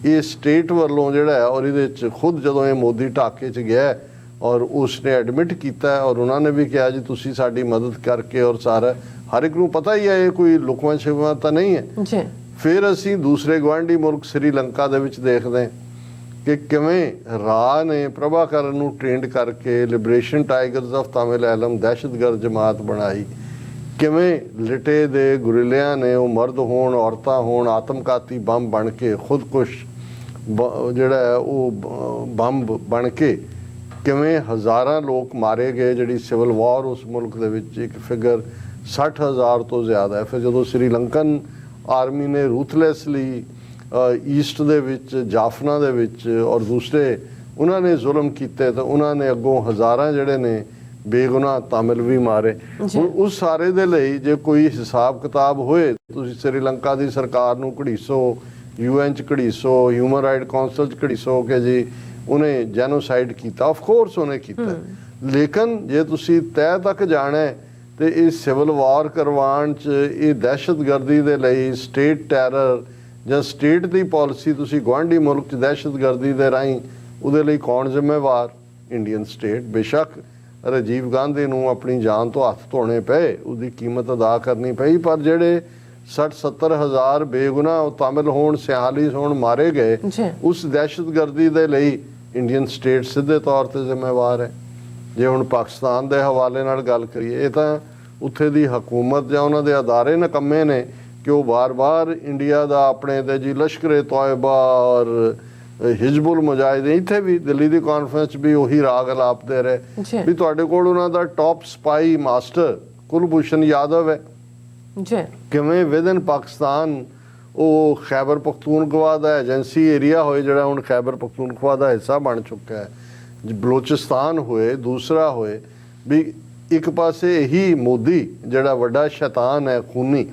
ਇਹ ਸਟੇਟ ਵੱਲੋਂ ਜਿਹੜਾ ਹੈ ਔਰ ਇਹਦੇ 'ਚ ਖੁਦ ਜਦੋਂ ਇਹ ਮੋਦੀ ਢਾਕੇ 'ਚ ਗਿਆ ਔਰ ਉਸਨੇ ਐਡਮਿਟ ਕੀਤਾ ਔਰ ਉਹਨਾਂ ਨੇ ਵੀ ਕਿਹਾ ਜੀ ਤੁਸੀਂ ਸਾਡੀ ਮਦਦ ਕਰਕੇ ਔਰ ਸਾਰਾ ਹਰ ਇੱਕ ਨੂੰ ਪਤਾ ਹੀ ਹੈ ਇਹ ਕੋਈ ਲੁਕਵਾਂ ਛਿਪਵਾਂ ਤਾਂ ਨਹੀਂ ਹੈ। ਫਿਰ ਅਸੀਂ ਦੂਸਰੇ ਗੁਆਂਢੀ ਮੁਲਕ ਸ੍ਰੀਲੰਕਾ ਦੇ ਵਿੱਚ ਦੇਖਦੇ ਹਾਂ ਕਿ ਕਿਵੇਂ ਰਾਹ ਨੇ ਪ੍ਰਭਾਕਰਨ ਨੂੰ ਟ੍ਰੇਨਡ ਕਰਕੇ ਲਿਬਰੇਸ਼ਨ ਟਾਈਗਰਸ ਆਫ ਤਾਮਿਲ ਦਹਿਸ਼ਤਗਰਦ ਜਮਾਤ ਬਣਾਈ, ਕਿਵੇਂ ਲਿਟੇ ਦੇ ਗੁਰਿਲਿਆਂ ਨੇ ਉਹ ਮਰਦ ਹੋਣ ਔਰਤਾਂ ਹੋਣ ਆਤਮਘਾਤੀ ਬੰਬ ਬਣ ਕੇ ਖੁਦਕੁਸ਼ ਜਿਹੜਾ ਹੈ ਉਹ ਬੰਬ ਬਣ ਕੇ ਕਿਵੇਂ ਹਜ਼ਾਰਾਂ ਲੋਕ ਮਾਰੇ ਗਏ। ਜਿਹੜੀ ਸਿਵਲ ਵਾਰ ਉਸ ਮੁਲਕ ਦੇ ਵਿੱਚ ਇੱਕ ਫਿਗਰ 60,000 ਤੋਂ ਜ਼ਿਆਦਾ ਹੈ। ਫਿਰ ਜਦੋਂ ਸ੍ਰੀਲੰਕਨ ਆਰਮੀ ਨੇ ਰੂਥਲੈਸਲੀ ਈਸਟ ਦੇ ਵਿੱਚ ਜਾਫਨਾ ਦੇ ਵਿੱਚ ਔਰ ਦੂਸਰੇ ਉਹਨਾਂ ਨੇ ਜ਼ੁਲਮ ਕੀਤੇ ਤਾਂ ਉਹਨਾਂ ਨੇ ਅੱਗੋਂ ਹਜ਼ਾਰਾਂ ਜਿਹੜੇ ਨੇ ਬੇਗੁਨਾਹ ਤਾਮਿਲ ਵੀ ਮਾਰੇ। ਹੁਣ ਉਸ ਸਾਰੇ ਦੇ ਲਈ ਜੇ ਕੋਈ ਹਿਸਾਬ ਕਿਤਾਬ ਹੋਏ, ਤੁਸੀਂ ਸ੍ਰੀਲੰਕਾ ਦੀ ਸਰਕਾਰ ਨੂੰ ਘੜੀਸੋ, UN 'ਚ ਘੜੀਸੋ, ਹਿਊਮਨ ਰਾਈਟ ਕਾਉਂਸਲ 'ਚ ਘੜੀਸੋ ਕਿ ਜੀ ਉਹਨੇ ਜੈਨੋਸਾਈਡ ਕੀਤਾ। ਆਫ ਕੋਰਸ ਉਹਨੇ ਕੀਤਾ, ਲੇਕਿਨ ਜੇ ਤੁਸੀਂ ਤਹਿ ਤੱਕ ਜਾਣਾ ਹੈ ਤੇ ਇਹ ਸਿਵਲ ਵਾਰ ਕਰਵਾਉਣ 'ਚ, ਇਹ ਦਹਿਸ਼ਤਗਰਦੀ ਦੇ ਲਈ ਸਟੇਟ ਟੈਰਰ ਜਾਂ ਸਟੇਟ ਦੀ ਪਾਲਿਸੀ ਤੁਸੀਂ ਗੁਆਂਢੀ ਮੁਲਕ 'ਚ ਦਹਿਸ਼ਤਗਰਦੀ ਦੇ ਰਾਹੀਂ ਉਹਦੇ ਲਈ ਕੌਣ ਜ਼ਿੰਮੇਵਾਰ? Indian state. ਬੇਸ਼ੱਕ ਰਾਜੀਵ ਗਾਂਧੀ ਨੂੰ ਆਪਣੀ ਜਾਨ ਤੋਂ ਹੱਥ ਧੋਣੇ ਪਏ, ਉਹਦੀ ਕੀਮਤ ਅਦਾ ਕਰਨੀ ਪਈ, ਪਰ ਜਿਹੜੇ 60-70 ਹਜ਼ਾਰ ਬੇਗੁਨਾਹ ਤਾਮਿਲ ਹੋਣ, ਸਿਆਲੀਸ ਹੋਣ ਮਾਰੇ ਗਏ, ਉਸ ਦਹਿਸ਼ਤਗਰਦੀ ਦੇ ਲਈ ਇੰਡੀਅਨ ਸਟੇਟ ਸਿੱਧੇ ਤੌਰ ਤੇ ਜ਼ਿੰਮੇਵਾਰ ਹੈ। ਜੇ ਹੁਣ ਪਾਕਿਸਤਾਨ ਦੇ ਹਵਾਲੇ ਨਾਲ ਗੱਲ ਕਰੀਏ, ਇਹ ਤਾਂ ਉੱਥੇ ਦੀ ਹਕੂਮਤ ਜਾਂ ਉਹਨਾਂ ਦੇ ਅਦਾਰੇ ਨਿਕੰਮੇ ਨੇ ਕਿ ਉਹ ਵਾਰ-ਵਾਰ ਇੰਡੀਆ ਦਾ ਆਪਣੇ ਤੇ ਜੀ ਲਸ਼ਕਰ-ਏ-ਤੌਇਬਾ ਔਰ ਹਿਜ਼ਬੁਲ ਮੁਜਾਹਿਦੀਨ, ਇੱਥੇ ਵੀ ਦਿੱਲੀ ਦੀ ਕਾਨਫਰੰਸ ਵੀ ਉਹੀ ਰਾਗ ਅਲਾਪਦੇ ਰਹੇ ਵੀ ਤੁਹਾਡੇ ਕੋਲ ਉਹਨਾਂ ਦਾ ਟੌਪ ਸਪਾਈ ਮਾਸਟਰ ਕੁਲਭੂਸ਼ਣ ਯਾਦਵ ਹੈ। ਕਿਵੇਂ ਵਿਦਨ ਪਾਕਿਸਤਾਨ ਉਹ ਖੈਬਰ ਪਖਤੂਨਖਵਾ ਦਾ ਏਜੰਸੀ ਏਰੀਆ ਹੋਏ, ਜਿਹੜਾ ਹੁਣ ਖੈਬਰ ਪਖਤੂਨਖਵਾ ਦਾ ਹਿੱਸਾ ਬਣ ਚੁੱਕਾ ਹੈ, ਬਲੋਚਿਸਤਾਨ ਹੋਏ, ਦੂਸਰਾ ਹੋਏ, ਵੀ ਇੱਕ ਪਾਸੇ ਇਹੀ ਮੋਦੀ ਜਿਹੜਾ ਵੱਡਾ ਸ਼ੈਤਾਨ ਹੈ ਖੂਨੀ,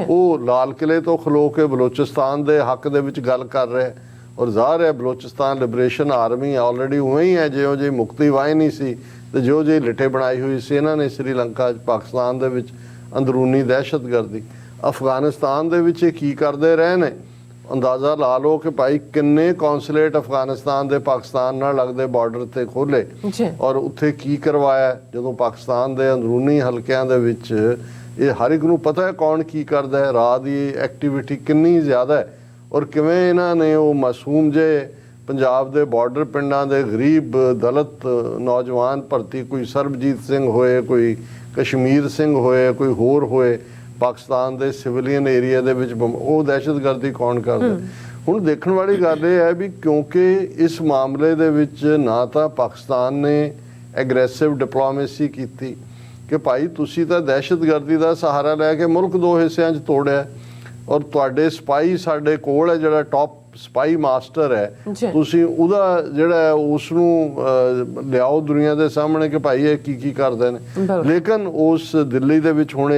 ਉਹ ਲਾਲ ਕਿਲੇ ਤੋਂ ਖਲੋ ਕੇ ਬਲੋਚਿਸਤਾਨ ਦੇ ਹੱਕ ਦੇ ਵਿੱਚ ਗੱਲ ਕਰ ਰਿਹਾ ਔਰ ਜ਼ਾਹਰ ਹੈ ਬਲੋਚਿਸਤਾਨ ਲਿਬਰੇਸ਼ਨ ਆਰਮੀ ਆਲਰੇਡੀ ਉਵੇਂ ਹੀ ਹੈ ਜਿਹੋ ਜਿਹੀ ਮੁਕਤੀ ਵਾਹੀ ਨਹੀਂ ਸੀ ਤੇ ਜੋ ਜਿਹੀ ਲਿੱਟੇ ਬਣਾਈ ਹੋਈ ਸੀ ਇਹਨਾਂ ਨੇ ਸ੍ਰੀਲੰਕਾ 'ਚ, ਪਾਕਿਸਤਾਨ ਦੇ ਵਿੱਚ ਅੰਦਰੂਨੀ ਦਹਿਸ਼ਤਗਰਦੀ। ਅਫਗਾਨਿਸਤਾਨ ਦੇ ਵਿੱਚ ਇਹ ਕੀ ਕਰਦੇ ਰਹੇ ਨੇ, ਅੰਦਾਜ਼ਾ ਲਾ ਲਓ ਕਿ ਭਾਈ ਕਿੰਨੇ ਕੌਂਸੂਲੇਟ ਅਫਗਾਨਿਸਤਾਨ ਦੇ ਪਾਕਿਸਤਾਨ ਨਾਲ ਲੱਗਦੇ ਬਾਰਡਰ ਤੇ ਖੋਲੇ ਔਰ ਉੱਥੇ ਕੀ ਕਰਵਾਇਆ। ਜਦੋਂ ਪਾਕਿਸਤਾਨ ਦੇ ਅੰਦਰੂਨੀ ਹਲਕਿਆਂ ਦੇ ਵਿੱਚ ਇਹ ਹਰ ਇੱਕ ਨੂੰ ਪਤਾ ਹੈ ਕੌਣ ਕੀ ਕਰਦਾ ਹੈ, ਰਾਹ ਦੀ ਐਕਟੀਵਿਟੀ ਕਿੰਨੀ ਜ਼ਿਆਦਾ ਹੈ ਔਰ ਕਿਵੇਂ ਇਹਨਾਂ ਨੇ ਉਹ ਮਾਸੂਮ ਜੇ ਪੰਜਾਬ ਦੇ ਬਾਰਡਰ ਪਿੰਡਾਂ ਦੇ ਗਰੀਬ ਦਲਿਤ ਨੌਜਵਾਨ ਭਰਤੀ, ਕੋਈ ਸਰਬਜੀਤ ਸਿੰਘ ਹੋਏ, ਕੋਈ ਕਸ਼ਮੀਰ ਸਿੰਘ ਹੋਏ, ਕੋਈ ਹੋਰ ਹੋਏ, ਪਾਕਿਸਤਾਨ ਦੇ ਸਿਵਲੀਅਨ ਏਰੀਆ ਦੇ ਵਿੱਚ ਉਹ ਦਹਿਸ਼ਤਗਰਦੀ ਕੌਣ ਕਰਦਾ। ਹੁਣ ਦੇਖਣ ਵਾਲੀ ਗੱਲ ਇਹ ਹੈ ਵੀ ਕਿਉਂਕਿ ਇਸ ਮਾਮਲੇ ਦੇ ਵਿੱਚ ਨਾ ਤਾਂ ਪਾਕਿਸਤਾਨ ਨੇ ਐਗਰੈਸਿਵ ਡਿਪਲੋਮੇਸੀ ਕੀਤੀ ਕਿ ਭਾਈ ਤੁਸੀਂ ਤਾਂ ਦਹਿਸ਼ਤਗਰਦੀ ਦਾ ਸਹਾਰਾ ਲੈ ਕੇ ਮੁਲਕ ਦੋ ਹਿੱਸਿਆਂ 'ਚ ਤੋੜਿਆ ਔਰ ਤੁਹਾਡੇ ਸਪਾਈ ਸਾਡੇ ਕੋਲ ਹੈ, ਜਿਹੜਾ ਟੌਪ ਸਪਾਈ ਮਾਸਟਰ ਹੈ, ਤੁਸੀਂ ਉਹਦਾ ਜਿਹੜਾ ਉਸ ਨੂੰ ਲਿਆਓ ਦੁਨੀਆ ਦੇ ਸਾਹਮਣੇ ਕਿ ਭਾਈ ਇਹ ਕੀ ਕੀ ਕਰਦੇ ਨੇ। ਲੇਕਿਨ ਉਸ ਦਿੱਲੀ ਦੇ ਵਿੱਚ ਹੁਣ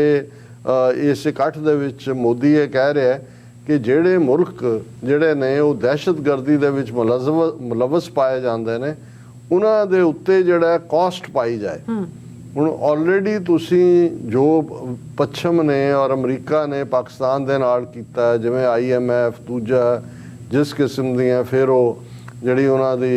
ਇਸ ਇਕੱਠ ਦੇ ਵਿੱਚ ਮੋਦੀ ਇਹ ਕਹਿ ਰਿਹਾ ਕਿ ਜਿਹੜੇ ਮੁਲਕ ਜਿਹੜੇ ਨੇ ਉਹ ਦਹਿਸ਼ਤਗਰਦੀ ਦੇ ਵਿੱਚ ਮੁਲਵਸ ਪਾਏ ਜਾਂਦੇ ਨੇ ਉਹਨਾਂ ਦੇ ਉੱਤੇ ਜਿਹੜਾ ਕਾਸਟ ਪਾਈ ਜਾਏ। ਹੁਣ ਆਲਰੇਡੀ ਤੁਸੀਂ ਜੋ ਪੱਛਮ ਨੇ ਔਰ ਅਮਰੀਕਾ ਨੇ ਪਾਕਿਸਤਾਨ ਦੇ ਨਾਲ ਕੀਤਾ, ਜਿਵੇਂ IMF ਦੂਜਾ ਜਿਸ ਕਿਸਮ ਦੀਆਂ, ਫਿਰ ਉਹ ਜਿਹੜੀ ਉਹਨਾਂ ਦੀ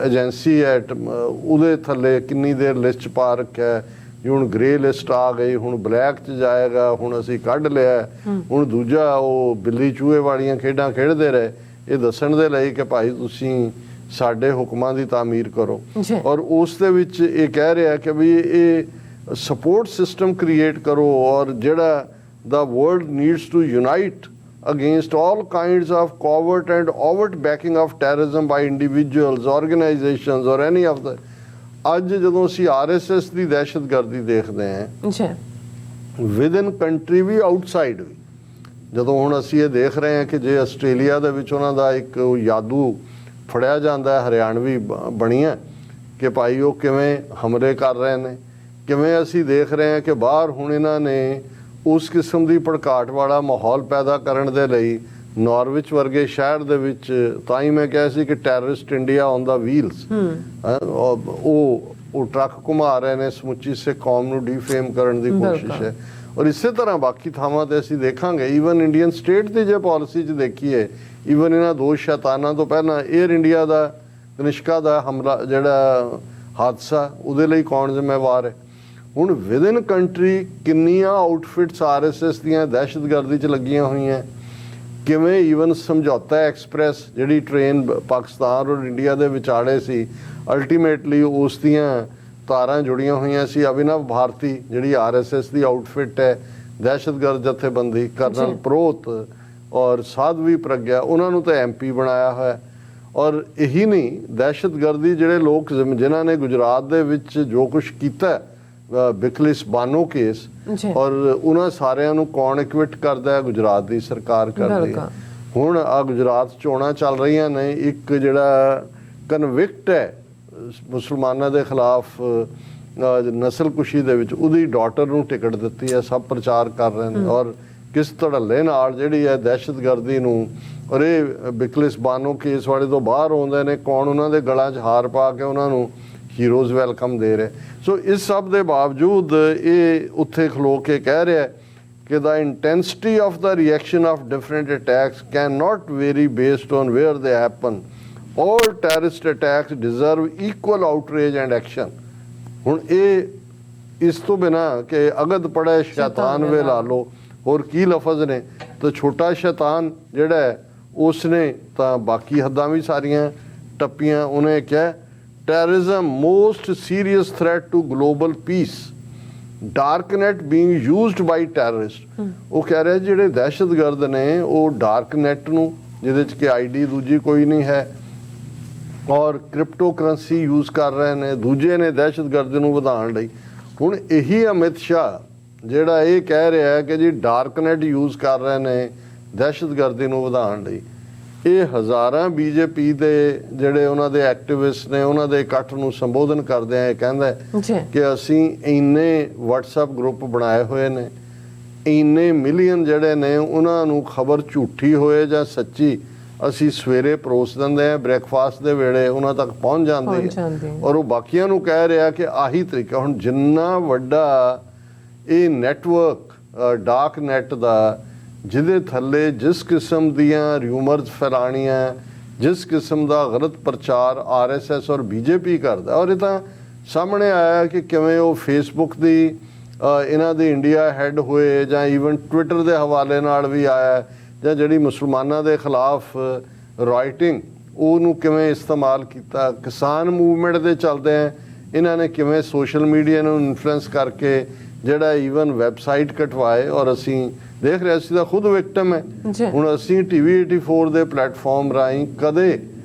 ਏਜੰਸੀ ਹੈ ਉਹਦੇ ਥੱਲੇ ਕਿੰਨੀ ਦੇਰ ਲਿਸਟ ਪਾ ਰੱਖਿਆ, ਹੁਣ ਗ੍ਰੇ ਲਿਸਟ ਆ ਗਈ, ਹੁਣ ਬਲੈਕ 'ਚ ਜਾਏਗਾ, ਹੁਣ ਅਸੀਂ ਕੱਢ ਲਿਆ, ਹੁਣ ਦੂਜਾ ਉਹ ਬਿੱਲੀ ਚੂਹੇ ਵਾਲੀਆਂ ਖੇਡਾਂ ਖੇਡਦੇ ਰਹੇ ਇਹ ਦੱਸਣ ਦੇ ਲਈ ਕਿ ਭਾਈ ਤੁਸੀਂ ਸਾਡੇ ਹੁਕਮਾਂ ਦੀ ਤਾਮੀਰ ਕਰੋ। ਔਰ ਉਸ ਦੇ ਵਿੱਚ ਇਹ ਕਹਿ ਰਿਹਾ ਕਿ ਵੀ ਇਹ ਸਪੋਰਟ ਸਿਸਟਮ ਕ੍ਰੀਏਟ ਕਰੋ ਔਰ ਜਿਹੜਾ the world needs to unite against all kinds of covert and overt backing of terrorism by individuals, organizations or any of the। ਅੱਜ ਜਦੋਂ ਅਸੀਂ RSS ਦੀ ਦਹਿਸ਼ਤਗਰਦੀ ਦੇਖਦੇ ਹਾਂ ਵਿਦਨ ਕੰਟਰੀ ਵੀ ਆਊਟਸਾਈਡ ਵੀ, ਜਦੋਂ ਹੁਣ ਅਸੀਂ ਇਹ ਦੇਖ ਰਹੇ ਹਾਂ ਕਿ ਜੇ ਆਸਟ੍ਰੇਲੀਆ ਦੇ ਵਿੱਚ ਉਹਨਾਂ ਦਾ ਇੱਕ ਯਾਦੂ ਫੜਿਆ ਜਾਂਦਾ ਹੈ, ਹਰਿਆਣਵੀ ਬਣੀਆਂ ਕਿ ਭਾਈ ਉਹ ਕਿਵੇਂ ਹਮਲੇ ਕਰ ਰਹੇ ਨੇ, ਕਿਵੇਂ ਅਸੀਂ ਦੇਖ ਰਹੇ ਹਾਂ ਕਿ ਬਾਹਰ ਹੁਣ ਇਹਨਾਂ ਨੇ ਉਸ ਕਿਸਮ ਦੀ ਭੜਕਾਟ ਵਾਲਾ ਮਾਹੌਲ ਪੈਦਾ ਕਰਨ ਦੇ ਲਈ ਨਾਰਵਿਚ ਵਰਗੇ ਸ਼ਹਿਰ ਦੇ ਵਿੱਚ, ਤਾਂ ਹੀ ਮੈਂ ਕਿਹਾ ਸੀ ਕਿ terrorist India on the wheels, ਉਹ ਟਰੱਕ ਘੁਮਾ ਰਹੇ ਨੇ, ਸਮੁੱਚੀ ਸਿੱਖ ਕੌਮ ਨੂੰ ਡੀਫੇਮ ਕਰਨ ਦੀ ਕੋਸ਼ਿਸ਼ ਹੈ। ਔਰ ਇਸੇ ਤਰ੍ਹਾਂ ਬਾਕੀ ਥਾਵਾਂ ਤੇ ਅਸੀਂ ਦੇਖਾਂਗੇ, ਈਵਨ ਇੰਡੀਅਨ ਸਟੇਟ ਦੀ ਜੇ ਪਾਲਿਸੀ 'ਚ ਦੇਖੀਏ, ਈਵਨ ਇਹਨਾਂ ਦੋ ਸ਼ੈਤਾਨਾਂ ਤੋਂ ਪਹਿਲਾਂ 에ਅਰ ਇੰਡੀਆ ਦਾ ਕਨਿਸ਼ਕਾ ਦਾ ਹਮਲਾ ਜਿਹੜਾ ਹਾਦਸਾ, ਉਹਦੇ ਲਈ ਕੌਣ ਜ਼ਿੰਮੇਵਾਰ ਹੈ। ਹੁਣ ਵਿਦਨ ਕੰਟਰੀ ਕਿੰਨੀਆਂ ਆਊਟਫਿਟਸ RSS ਦੀਆਂ ਦਹਿਸ਼ਤਗਰਦੀ 'ਚ ਲੱਗੀਆਂ ਹੋਈਆਂ, ਕਿਵੇਂ ਈਵਨ ਸਮਝੌਤਾ ਐਕਸਪ੍ਰੈਸ ਜਿਹੜੀ ਟ੍ਰੇਨ ਪਾਕਿਸਤਾਨ ਔਰ ਇੰਡੀਆ ਦੇ ਵਿਚਾਲੇ ਸੀ, ਅਲਟੀਮੇਟਲੀ ਉਸ ਦੀਆਂ ਤਾਰਾਂ ਜੁੜੀਆਂ ਹੋਈਆਂ ਸੀ ਅਭਿਨਵ ਭਾਰਤੀ ਜਿਹੜੀ RSS ਦੀ ਆਊਟਫਿਟ ਹੈ, ਦਹਿਸ਼ਤਗਰਦ ਜਥੇਬੰਦੀ, ਕਰਨਲ ਪ੍ਰੋਤ ਔਰ ਸਾਧਵੀ ਪ੍ਰਗਿਆ, ਉਹਨਾਂ ਨੂੰ ਤਾਂ MP ਬਣਾਇਆ ਹੋਇਆ। ਔਰ ਇਹੀ ਨਹੀਂ, ਦਹਿਸ਼ਤਗਰਦੀ ਜਿਹੜੇ ਲੋਕ ਜਿਨ੍ਹਾਂ ਨੇ ਗੁਜਰਾਤ ਦੇ ਵਿੱਚ ਜੋ ਕੁਛ ਕੀਤਾ, ਬਿਕਲਿਸ ਬਾਨੋ ਕੇਸ, ਔਰ ਉਹਨਾਂ ਸਾਰਿਆਂ ਨੂੰ ਕੌਣ ਇਕਵਿਟ ਕਰਦਾ ਹੈ? ਗੁਜਰਾਤ ਦੀ ਸਰਕਾਰ ਕਰਦੀ ਹੈ। ਹੁਣ ਆ ਗੁਜਰਾਤ ਚੋਣਾਂ ਚੱਲ ਰਹੀਆਂ ਨੇ, ਇੱਕ ਜਿਹੜਾ ਕਨਵਿਕਟ ਹੈ ਮੁਸਲਮਾਨਾਂ ਦੇ ਖਿਲਾਫ ਨਸਲਕੁਸ਼ੀ ਦੇ ਵਿੱਚ ਉਹਦੀ ਡਾਟਰ ਨੂੰ ਟਿਕਟ ਦਿੱਤੀ ਹੈ, ਸਭ ਪ੍ਰਚਾਰ ਕਰ ਰਹੇ ਨੇ। ਔਰ ਕਿਸ ਧੜੱਲੇ ਨਾਲ ਜਿਹੜੀ ਹੈ ਦਹਿਸ਼ਤਗਰਦੀ ਨੂੰ, ਔਰ ਇਹ ਬਿਕਲਿਸ ਬਾਨੋ ਕੇਸ ਵਾਲੇ ਤੋਂ ਬਾਹਰ ਆਉਂਦੇ ਨੇ, ਕੌਣ ਉਹਨਾਂ ਦੇ ਗਲਾਂ 'ਚ ਹਾਰ ਪਾ ਕੇ ਉਹਨਾਂ ਨੂੰ ਹੀਰੋਜ਼ ਵੈਲਕਮ ਦੇ ਰਹੇ। ਸੋ ਇਸ ਸਭ ਦੇ ਬਾਵਜੂਦ ਇਹ ਉੱਥੇ ਖਲੋ ਕੇ ਕਹਿ ਰਿਹਾ ਕਿ the intensity of the reaction of different attacks cannot vary based on where they happen. All terrorist attacks deserve equal outrage and action. ਹੁਣ ਇਹ ਇਸ ਤੋਂ ਬਿਨਾਂ ਕਿ ਅਗਦ ਪੜ੍ਹੇ ਸ਼ੈਤਾਨ ਵੇ ਲਾ ਲਓ, ਹੋਰ ਕੀ ਲਫ਼ਜ਼ ਨੇ, ਤਾਂ ਛੋਟਾ ਸ਼ੈਤਾਨ ਜਿਹੜਾ ਹੈ ਉਸਨੇ ਤਾਂ ਬਾਕੀ ਹੱਦਾਂ ਵੀ ਸਾਰੀਆਂ ਟੱਪੀਆਂ। ਉਹਨੇ ਕਿਹਾ terrorism most serious threat to global peace, darknet being used by terrorists। ਉਹ ਕਹਿ ਰਿਹਾ ਜਿਹੜੇ ਦਹਿਸ਼ਤਗਰਦ ਨੇ ਉਹ ਡਾਰਕਨੈਟ ਨੂੰ, ਜਿਹਦੇ 'ਚ ਕਿ ਆਈਡੀ ਦੂਜੀ ਕੋਈ ਨਹੀਂ ਹੈ, ਔਰ ਕ੍ਰਿਪਟੋ ਕਰੰਸੀ ਯੂਜ਼ ਕਰ ਰਹੇ ਨੇ, ਦੂਜੇ ਨੇ ਦਹਿਸ਼ਤਗਰਦ ਨੂੰ ਵਧਾਉਣ ਲਈ। ਹੁਣ ਇਹੀ ਅਮਿਤ ਸ਼ਾਹ ਜਿਹੜਾ ਇਹ ਕਹਿ ਰਿਹਾ ਹੈ ਕਿ ਜੀ ਡਾਰਕਨੈਟ ਯੂਜ਼ ਕਰ ਰਹੇ ਨੇ ਦਹਿਸ਼ਤਗਰਦੀ ਨੂੰ ਵਧਾਉਣ ਲਈ, ਇਹ ਹਜ਼ਾਰਾਂ ਬੀਜੇਪੀ ਦੇ ਜਿਹੜੇ ਉਹਨਾਂ ਦੇ ਐਕਟਿਵਿਸਟ ਨੇ ਉਹਨਾਂ ਦੇ ਇਕੱਠ ਨੂੰ ਸੰਬੋਧਨ ਕਰਦਿਆਂ ਇਹ ਕਹਿੰਦਾ ਕਿ ਅਸੀਂ ਇੰਨੇ WhatsApp ਗਰੁੱਪ ਬਣਾਏ ਹੋਏ ਨੇ, ਇੰਨੇ ਮਿਲੀਅਨ ਜਿਹੜੇ ਨੇ ਉਹਨਾਂ ਨੂੰ ਖਬਰ ਝੂਠੀ ਹੋਏ ਜਾਂ ਸੱਚੀ ਅਸੀਂ ਸਵੇਰੇ ਪਰੋਸ ਦਿੰਦੇ ਹਾਂ, ਬ੍ਰੇਕਫਾਸਟ ਦੇ ਵੇਲੇ ਉਹਨਾਂ ਤੱਕ ਪਹੁੰਚ ਜਾਂਦੀ ਹੈ। ਔਰ ਉਹ ਬਾਕੀਆਂ ਨੂੰ ਕਹਿ ਰਿਹਾ ਕਿ ਆਹੀ ਤਰੀਕਾ। ਹੁਣ ਜਿੰਨਾ ਵੱਡਾ ਇਹ ਨੈਟਵਰਕ ਡਾਰਕ ਨੈਟ ਦਾ, ਜਿਹਦੇ ਥੱਲੇ ਜਿਸ ਕਿਸਮ ਦੀਆਂ ਰਿਊਮਰਸ ਫੈਲਾਣੀਆਂ, ਜਿਸ ਕਿਸਮ ਦਾ ਗਲਤ ਪ੍ਰਚਾਰ RSS ਔਰ BJP ਕਰਦਾ, ਔਰ ਇਹ ਤਾਂ ਸਾਹਮਣੇ ਆਇਆ ਕਿ ਕਿਵੇਂ ਉਹ ਫੇਸਬੁੱਕ ਦੀ ਇਹਨਾਂ ਦੀ ਇੰਡੀਆ ਹੈੱਡ ਹੋਏ, ਜਾਂ ਈਵਨ ਟਵਿੱਟਰ ਦੇ ਹਵਾਲੇ ਨਾਲ ਵੀ ਆਇਆ, ਜਾਂ ਜਿਹੜੀ ਮੁਸਲਮਾਨਾਂ ਦੇ ਖਿਲਾਫ ਰਾਈਟਿੰਗ ਉਹਨੂੰ ਕਿਵੇਂ ਇਸਤੇਮਾਲ ਕੀਤਾ। ਕਿਸਾਨ ਮੂਵਮੈਂਟ ਦੇ ਚੱਲਦੇ ਆ ਇਹਨਾਂ ਨੇ ਕਿਵੇਂ ਸੋਸ਼ਲ ਮੀਡੀਆ ਨੂੰ ਇਨਫਲੂਐਂਸ ਕਰਕੇ ਜਿਹੜਾ ਈਵਨ ਵੈਬਸਾਈਟ ਕਟਵਾਏ, ਔਰ ਅਸੀਂ ਦੇਖ ਰਹੇ ਅਸੀਂ ਤਾਂ ਖੁਦ ਵਿਕਟਮ ਹੈ। ਹੁਣ ਅਸੀਂ TV 84 ਦੇ ਪਲੇਟਫਾਰਮ ਰਾਹੀਂ ਕਦੇ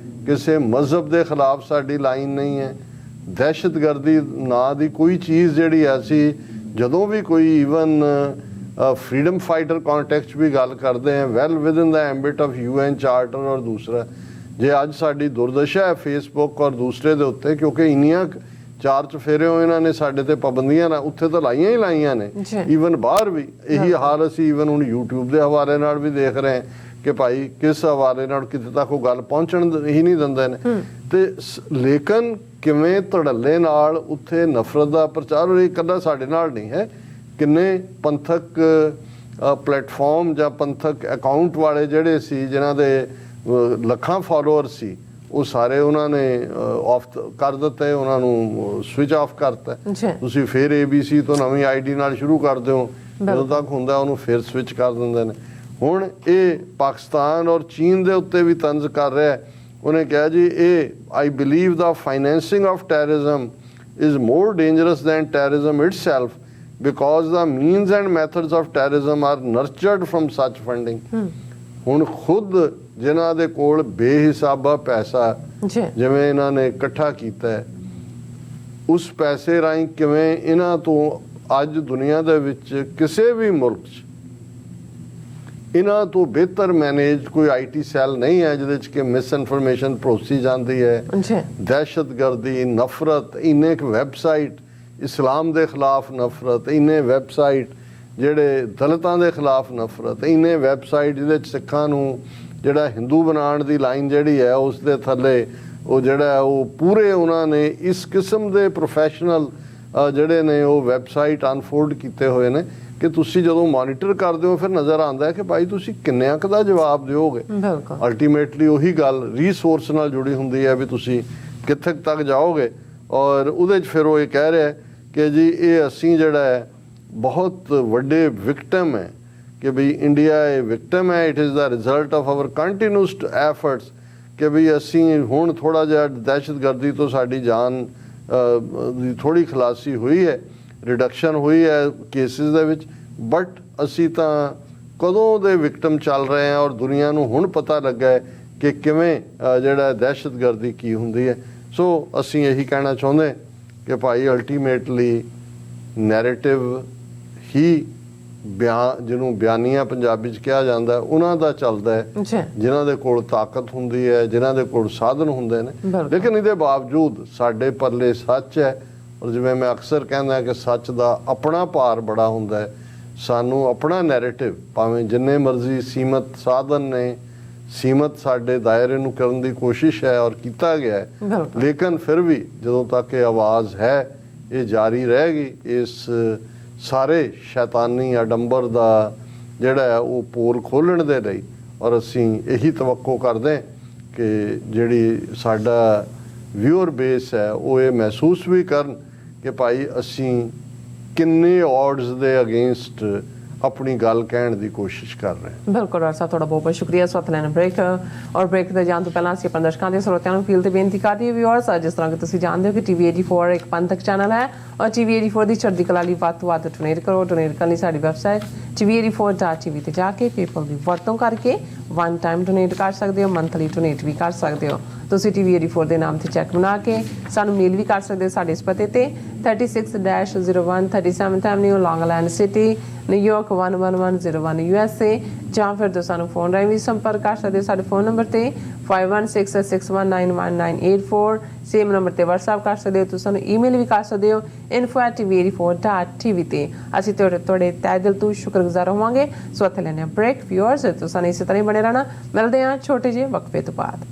ਕਿਸੇ ਮਜ਼ਹਬ ਦੇ ਖਿਲਾਫ ਸਾਡੀ ਲਾਈਨ ਨਹੀਂ ਹੈ। ਦਹਿਸ਼ਤਗਰਦੀ ਨਾਂ ਦੀ ਕੋਈ ਚੀਜ਼ ਜਿਹੜੀ ਅਸੀਂ ਜਦੋਂ ਵੀ ਕੋਈ ਈਵਨ ਫਰੀडम फाइटर कॉन्टेक्स्ट भी गल करते हैं well within the ambit of UN charter. और दूसरा जे अज साडी दुर्दशा है फेसबुक और दूसरे दे उत्ते, क्योंकि इन्नियां चार चफेरे इन्हां ने साडे ते पाबंदियां ना उत्थे तो लाइयां ही लाइयां ने, ईवन बाहर भी यही हाल असीं ईवन हुण यूट्यूब के हवाले नाल भी देख रहे हैं कि भाई किस हवाले नाल किते तक वो गल पहुंचण ही नहीं दिंदे ने। ते लेकिन किवें धड़ल्ले नाल उत्थे नफरत दा प्रचार, और इकल्ला साडे नाल नहीं है, किन्ने पंथक प्लेटफॉर्म ਜਾਂ पंथक अकाउंट वाले ਜਿਹੜੇ ਸੀ ਜਿਨ੍ਹਾਂ ਦੇ ਲੱਖਾਂ ਫਾਲੋਅਰ ਸੀ, ਉਹ ਸਾਰੇ ਉਹਨਾਂ ਨੇ ਆਫ ਕਰ ਦਿੱਤੇ, ਉਹਨਾਂ ਨੂੰ ਸਵਿਚ ਆਫ ਕਰਤਾ। ਤੁਸੀਂ ਫਿਰ ABC ਤੋਂ ਨਵੀਂ ID ਨਾਲ ਸ਼ੁਰੂ ਕਰਦੇ ਹੋ, ਜਦੋਂ ਤੱਕ ਹੁੰਦਾ ਉਹਨੂੰ ਫਿਰ ਸਵਿਚ ਕਰ ਦਿੰਦੇ ਨੇ। ਹੁਣ ਇਹ ਪਾਕਿਸਤਾਨ ਔਰ ਚੀਨ ਦੇ ਉੱਤੇ ਵੀ ਤੰਜ਼ ਕਰ ਰਿਹਾ। ਉਹਨੇ ਕਿਹਾ ਜੀ ਇਹ I believe the financing of terrorism is more dangerous than terrorism itself because the means and methods of terrorism are nurtured from such funding। ਹੁਣ ਖੁਦ ਜਿਨ੍ਹਾਂ ਦੇ ਕੋਲ ਬੇਹਿਸਾਬਾ ਪੈਸਾ ਜਿਵੇਂ ਇਹਨਾਂ ਨੇ ਇਕੱਠਾ ਕੀਤਾ ਹੈ, ਉਸ ਪੈਸੇ ਰਾਹੀਂ ਕਿਵੇਂ ਇਹਨਾਂ ਤੋਂ ਅੱਜ ਦੁਨੀਆ ਦੇ ਵਿੱਚ ਕਿਸੇ ਵੀ ਮੁਲਕ 'ਚ ਇਹਨਾਂ ਤੋਂ ਬਿਹਤਰ ਮੈਨੇਜ ਕੋਈ IT ਸੈੱਲ ਨਹੀਂ ਹੈ ਜਿਹਦੇ 'ਚ ਕਿ ਮਿਸ ਇਨਫੋਰਮੇਸ਼ਨ ਪਰੋਸੀ ਜਾਂਦੀ ਹੈ, ਦਹਿਸ਼ਤਗਰਦੀ, ਨਫ਼ਰਤ, ਇੰਨੇ ਇੱਕ ਵੈਬਸਾਈਟ इस्लाम के खिलाफ नफरत, इन्ने वैबसाइट ਜਿਹੜੇ ਦਲਿਤਾਂ ਦੇ ਖਿਲਾਫ ਨਫ਼ਰਤ, ਇੰਨੇ ਵੈਬਸਾਈਟ ਜਿਹਦੇ 'ਚ ਸਿੱਖਾਂ ਨੂੰ ਜਿਹੜਾ ਹਿੰਦੂ ਬਣਾਉਣ ਦੀ ਲਾਈਨ ਜਿਹੜੀ ਹੈ ਉਸ ਦੇ ਥੱਲੇ ਉਹ ਜਿਹੜਾ ਉਹ ਪੂਰੇ ਉਹਨਾਂ ਨੇ ਇਸ ਕਿਸਮ ਦੇ ਪ੍ਰੋਫੈਸ਼ਨਲ ਜਿਹੜੇ ਨੇ ਉਹ ਵੈਬਸਾਈਟ ਅਨਫੋਲਡ ਕੀਤੇ ਹੋਏ ਨੇ ਕਿ ਤੁਸੀਂ ਜਦੋਂ ਮੋਨੀਟਰ ਕਰਦੇ ਹੋ ਫਿਰ ਨਜ਼ਰ ਆਉਂਦਾ ਹੈ ਕਿ ਭਾਈ ਤੁਸੀਂ ਕਿੰਨਿਆਂ ਕੁ ਦਾ ਜਵਾਬ ਦਿਓਗੇ। ਅਲਟੀਮੇਟਲੀ ਉਹੀ ਗੱਲ ਰੀਸੋਰਸ ਨਾਲ ਜੁੜੀ ਹੁੰਦੀ ਹੈ ਵੀ ਤੁਸੀਂ ਕਿੱਥੇ ਤੱਕ ਜਾਓਗੇ। ਔਰ ਉਹਦੇ 'ਚ ਫਿਰ ਉਹ ਇਹ ਕਹਿ ਰਿਹਾ ਕਿ ਜੀ ਇਹ ਅਸੀਂ ਜਿਹੜਾ ਹੈ ਬਹੁਤ ਵੱਡੇ ਵਿਕਟਮ ਹੈ ਕਿ ਵੀ ਇੰਡੀਆ ਇਹ ਵਿਕਟਮ ਹੈ। It is the result of hour continuous efforts ਕਿ ਵੀ ਅਸੀਂ ਹੁਣ ਥੋੜ੍ਹਾ ਜਿਹਾ ਦਹਿਸ਼ਤਗਰਦੀ ਤੋਂ ਸਾਡੀ ਜਾਨ ਦੀ ਥੋੜ੍ਹੀ ਖਲਾਸੀ ਹੋਈ ਹੈ, ਰਿਡਕਸ਼ਨ ਹੋਈ ਹੈ ਕੇਸਿਸ ਦੇ ਵਿੱਚ, ਬਟ ਅਸੀਂ ਤਾਂ ਕਦੋਂ ਦੇ ਵਿਕਟਮ ਚੱਲ ਰਹੇ ਹਾਂ ਔਰ ਦੁਨੀਆ ਨੂੰ ਹੁਣ ਪਤਾ ਲੱਗਾ ਹੈ ਕਿ ਕਿਵੇਂ ਜਿਹੜਾ ਦਹਿਸ਼ਤਗਰਦੀ ਕੀ ਹੁੰਦੀ ਹੈ। ਸੋ ਅਸੀਂ ਇਹੀ ਕਹਿਣਾ ਚਾਹੁੰਦੇ ਕਿ ਭਾਈ ਅਲਟੀਮੇਟਲੀ ਨੈਰੇਟਿਵ ਹੀ ਜਿਹਨੂੰ ਬਿਆਨੀਆਂ ਪੰਜਾਬੀ 'ਚ ਕਿਹਾ ਜਾਂਦਾ ਉਹਨਾਂ ਦਾ ਚੱਲਦਾ ਹੈ, ਜਿਨ੍ਹਾਂ ਦੇ ਕੋਲ ਤਾਕਤ ਹੁੰਦੀ ਹੈ, ਜਿਨ੍ਹਾਂ ਦੇ ਕੋਲ ਸਾਧਨ ਹੁੰਦੇ ਨੇ। ਲੇਕਿਨ ਇਹਦੇ ਬਾਵਜੂਦ ਸਾਡੇ ਪੱਲੇ ਸੱਚ ਹੈ ਔਰ ਜਿਵੇਂ ਮੈਂ ਅਕਸਰ ਕਹਿੰਦਾ ਕਿ ਸੱਚ ਦਾ ਆਪਣਾ ਭਾਰ ਬੜਾ ਹੁੰਦਾ ਹੈ। ਸਾਨੂੰ ਆਪਣਾ ਨੈਰੇਟਿਵ ਭਾਵੇਂ ਜਿੰਨੇ ਮਰਜ਼ੀ ਸੀਮਤ ਸਾਧਨ ਨੇ, ਸੀਮਤ ਸਾਡੇ ਦਾਇਰੇ ਨੂੰ ਕਰਨ ਦੀ ਕੋਸ਼ਿਸ਼ ਹੈ ਔਰ ਕੀਤਾ ਗਿਆ ਹੈ, ਬਿਲਕੁਲ। ਲੇਕਿਨ ਫਿਰ ਵੀ ਜਦੋਂ ਤੱਕ ਇਹ ਆਵਾਜ਼ ਹੈ ਇਹ ਜਾਰੀ ਰਹੇਗੀ। ਇਸ ਸਾਰੇ ਸ਼ੈਤਾਨੀ ਆਡੰਬਰ ਦਾ ਜਿਹੜਾ ਹੈ ਉਹ ਪੋਲ ਖੋਲ੍ਹਣ ਦੇ ਲਈ, ਔਰ ਅਸੀਂ ਇਹੀ ਤਵੱਕੋ ਕਰਦੇ ਕਿ ਜਿਹੜੀ ਸਾਡਾ ਵਿਊਅਰ ਬੇਸ ਹੈ ਉਹ ਇਹ ਮਹਿਸੂਸ ਵੀ ਕਰਨ ਕਿ ਭਾਈ ਅਸੀਂ ਕਿੰਨੇ ਔਡਸ ਦੇ ਅਗੇਂਸਟ ਆਪਣੀ ਗੱਲ ਕਹਿਣ ਦੀ ਕੋਸ਼ਿਸ਼ ਕਰ ਰਹੇ ਹਾਂ। ਬਿਲਕੁਲ ਡਾਕਟਰ ਸਾਹਿਬ, ਤੁਹਾਡਾ ਬਹੁਤ ਬਹੁਤ ਸ਼ੁਕਰੀਆ। ਇਸ ਵਕਤ ਲੈਣਾ ਬ੍ਰੇਕ, ਔਰ ਬ੍ਰੇਕ ਤੇ ਜਾਣ ਤੋਂ ਪਹਿਲਾਂ ਅਸੀਂ ਆਪਣੇ ਦਰਸ਼ਕਾਂ ਦੇ ਸਰੋਤਿਆਂ ਨੂੰ ਅਪੀਲ ਤੇ ਬੇਨਤੀ ਕਰਦੇ ਹਾਂ ਵਿਊਅਰਸ, ਜਿਸ ਤਰ੍ਹਾਂ ਕਿ ਤੁਸੀਂ ਜਾਣਦੇ ਹੋ ਕਿ TV 84 ਇੱਕ ਪੰਥਕ ਚੈਨਲ ਹੈ ਔਰ TV 84 ਦੀ ਚੜ੍ਹਦੀ ਕਲਾ ਲਈ ਵੱਧ ਤੋਂ ਵੱਧ ਡੋਨੇਟ ਕਰੋ। ਡੋਨੇਟ ਕਰਨ ਲਈ ਸਾਡੀ ਵੈਬਸਾਈਟ tv84.tv ਤੇ ਜਾ ਕੇ ਪੇਪਲ ਦੀ ਵਰਤੋਂ ਕਰਕੇ ਵਨ ਟਾਈਮ ਡੋਨੇਟ ਕਰ ਸਕਦੇ ਹੋ, ਮੰਥਲੀ ਡੋਨੇਟ ਵੀ ਕਰ ਸਕਦੇ ਹੋ। ਤੁਸੀਂ TV 84 ਦੇ ਨਾਮ ਤੇ ਚੈੱਕ ਬਣਾ ਕੇ ਸਾਨੂੰ ਮੇਲ ਵੀ ਕਰ ਸਕਦੇ ਹੋ ਸਾਡੇ ਇਸ ਪਤੇ ਤੇ 36-01 37th Avenue, Long Island City, New York 11101 USA, ਜਾਂ ਫਿਰ ਤੁਸੀਂ ਸਾਨੂੰ ਫੋਨ ਰਾਹੀਂ ਵੀ ਸੰਪਰਕ ਕਰ ਸਕਦੇ ਹੋ ਸਾਡੇ ਫੋਨ ਨੰਬਰ ਤੇ 5166191984। ਸੇਮ ਨੰਬਰ ਤੇ WhatsApp ਕਰ ਸਕਦੇ ਹੋ। ਤੁਸੀਂ ਸਾਨੂੰ ਈਮੇਲ ਵੀ ਕਰ ਸਕਦੇ ਹੋ info@tv84.tv ਤੇ। ਅਸੀਂ ਤੁਹਾਡੇ ਤਹਿ ਦਿਲ ਤੋਂ ਸ਼ੁਕਰਗੁਜ਼ਾਰ ਹੋਵਾਂਗੇ। ਸੋ ਇੱਥੇ ਲੈਣੇ ਬ੍ਰੇਕ। ਵਿਊਅਰਸ, ਤੁਸੀਂ ਸਾਨੂੰ ਇਸੇ ਤਰ੍ਹਾਂ ਹੀ ਬਣੇ ਰਹਿਣਾ। ਮਿਲਦੇ ਹਾਂ ਛੋਟੇ ਜਿਹੇ ਵਕਫੇ ਤੋਂ ਬਾਅਦ।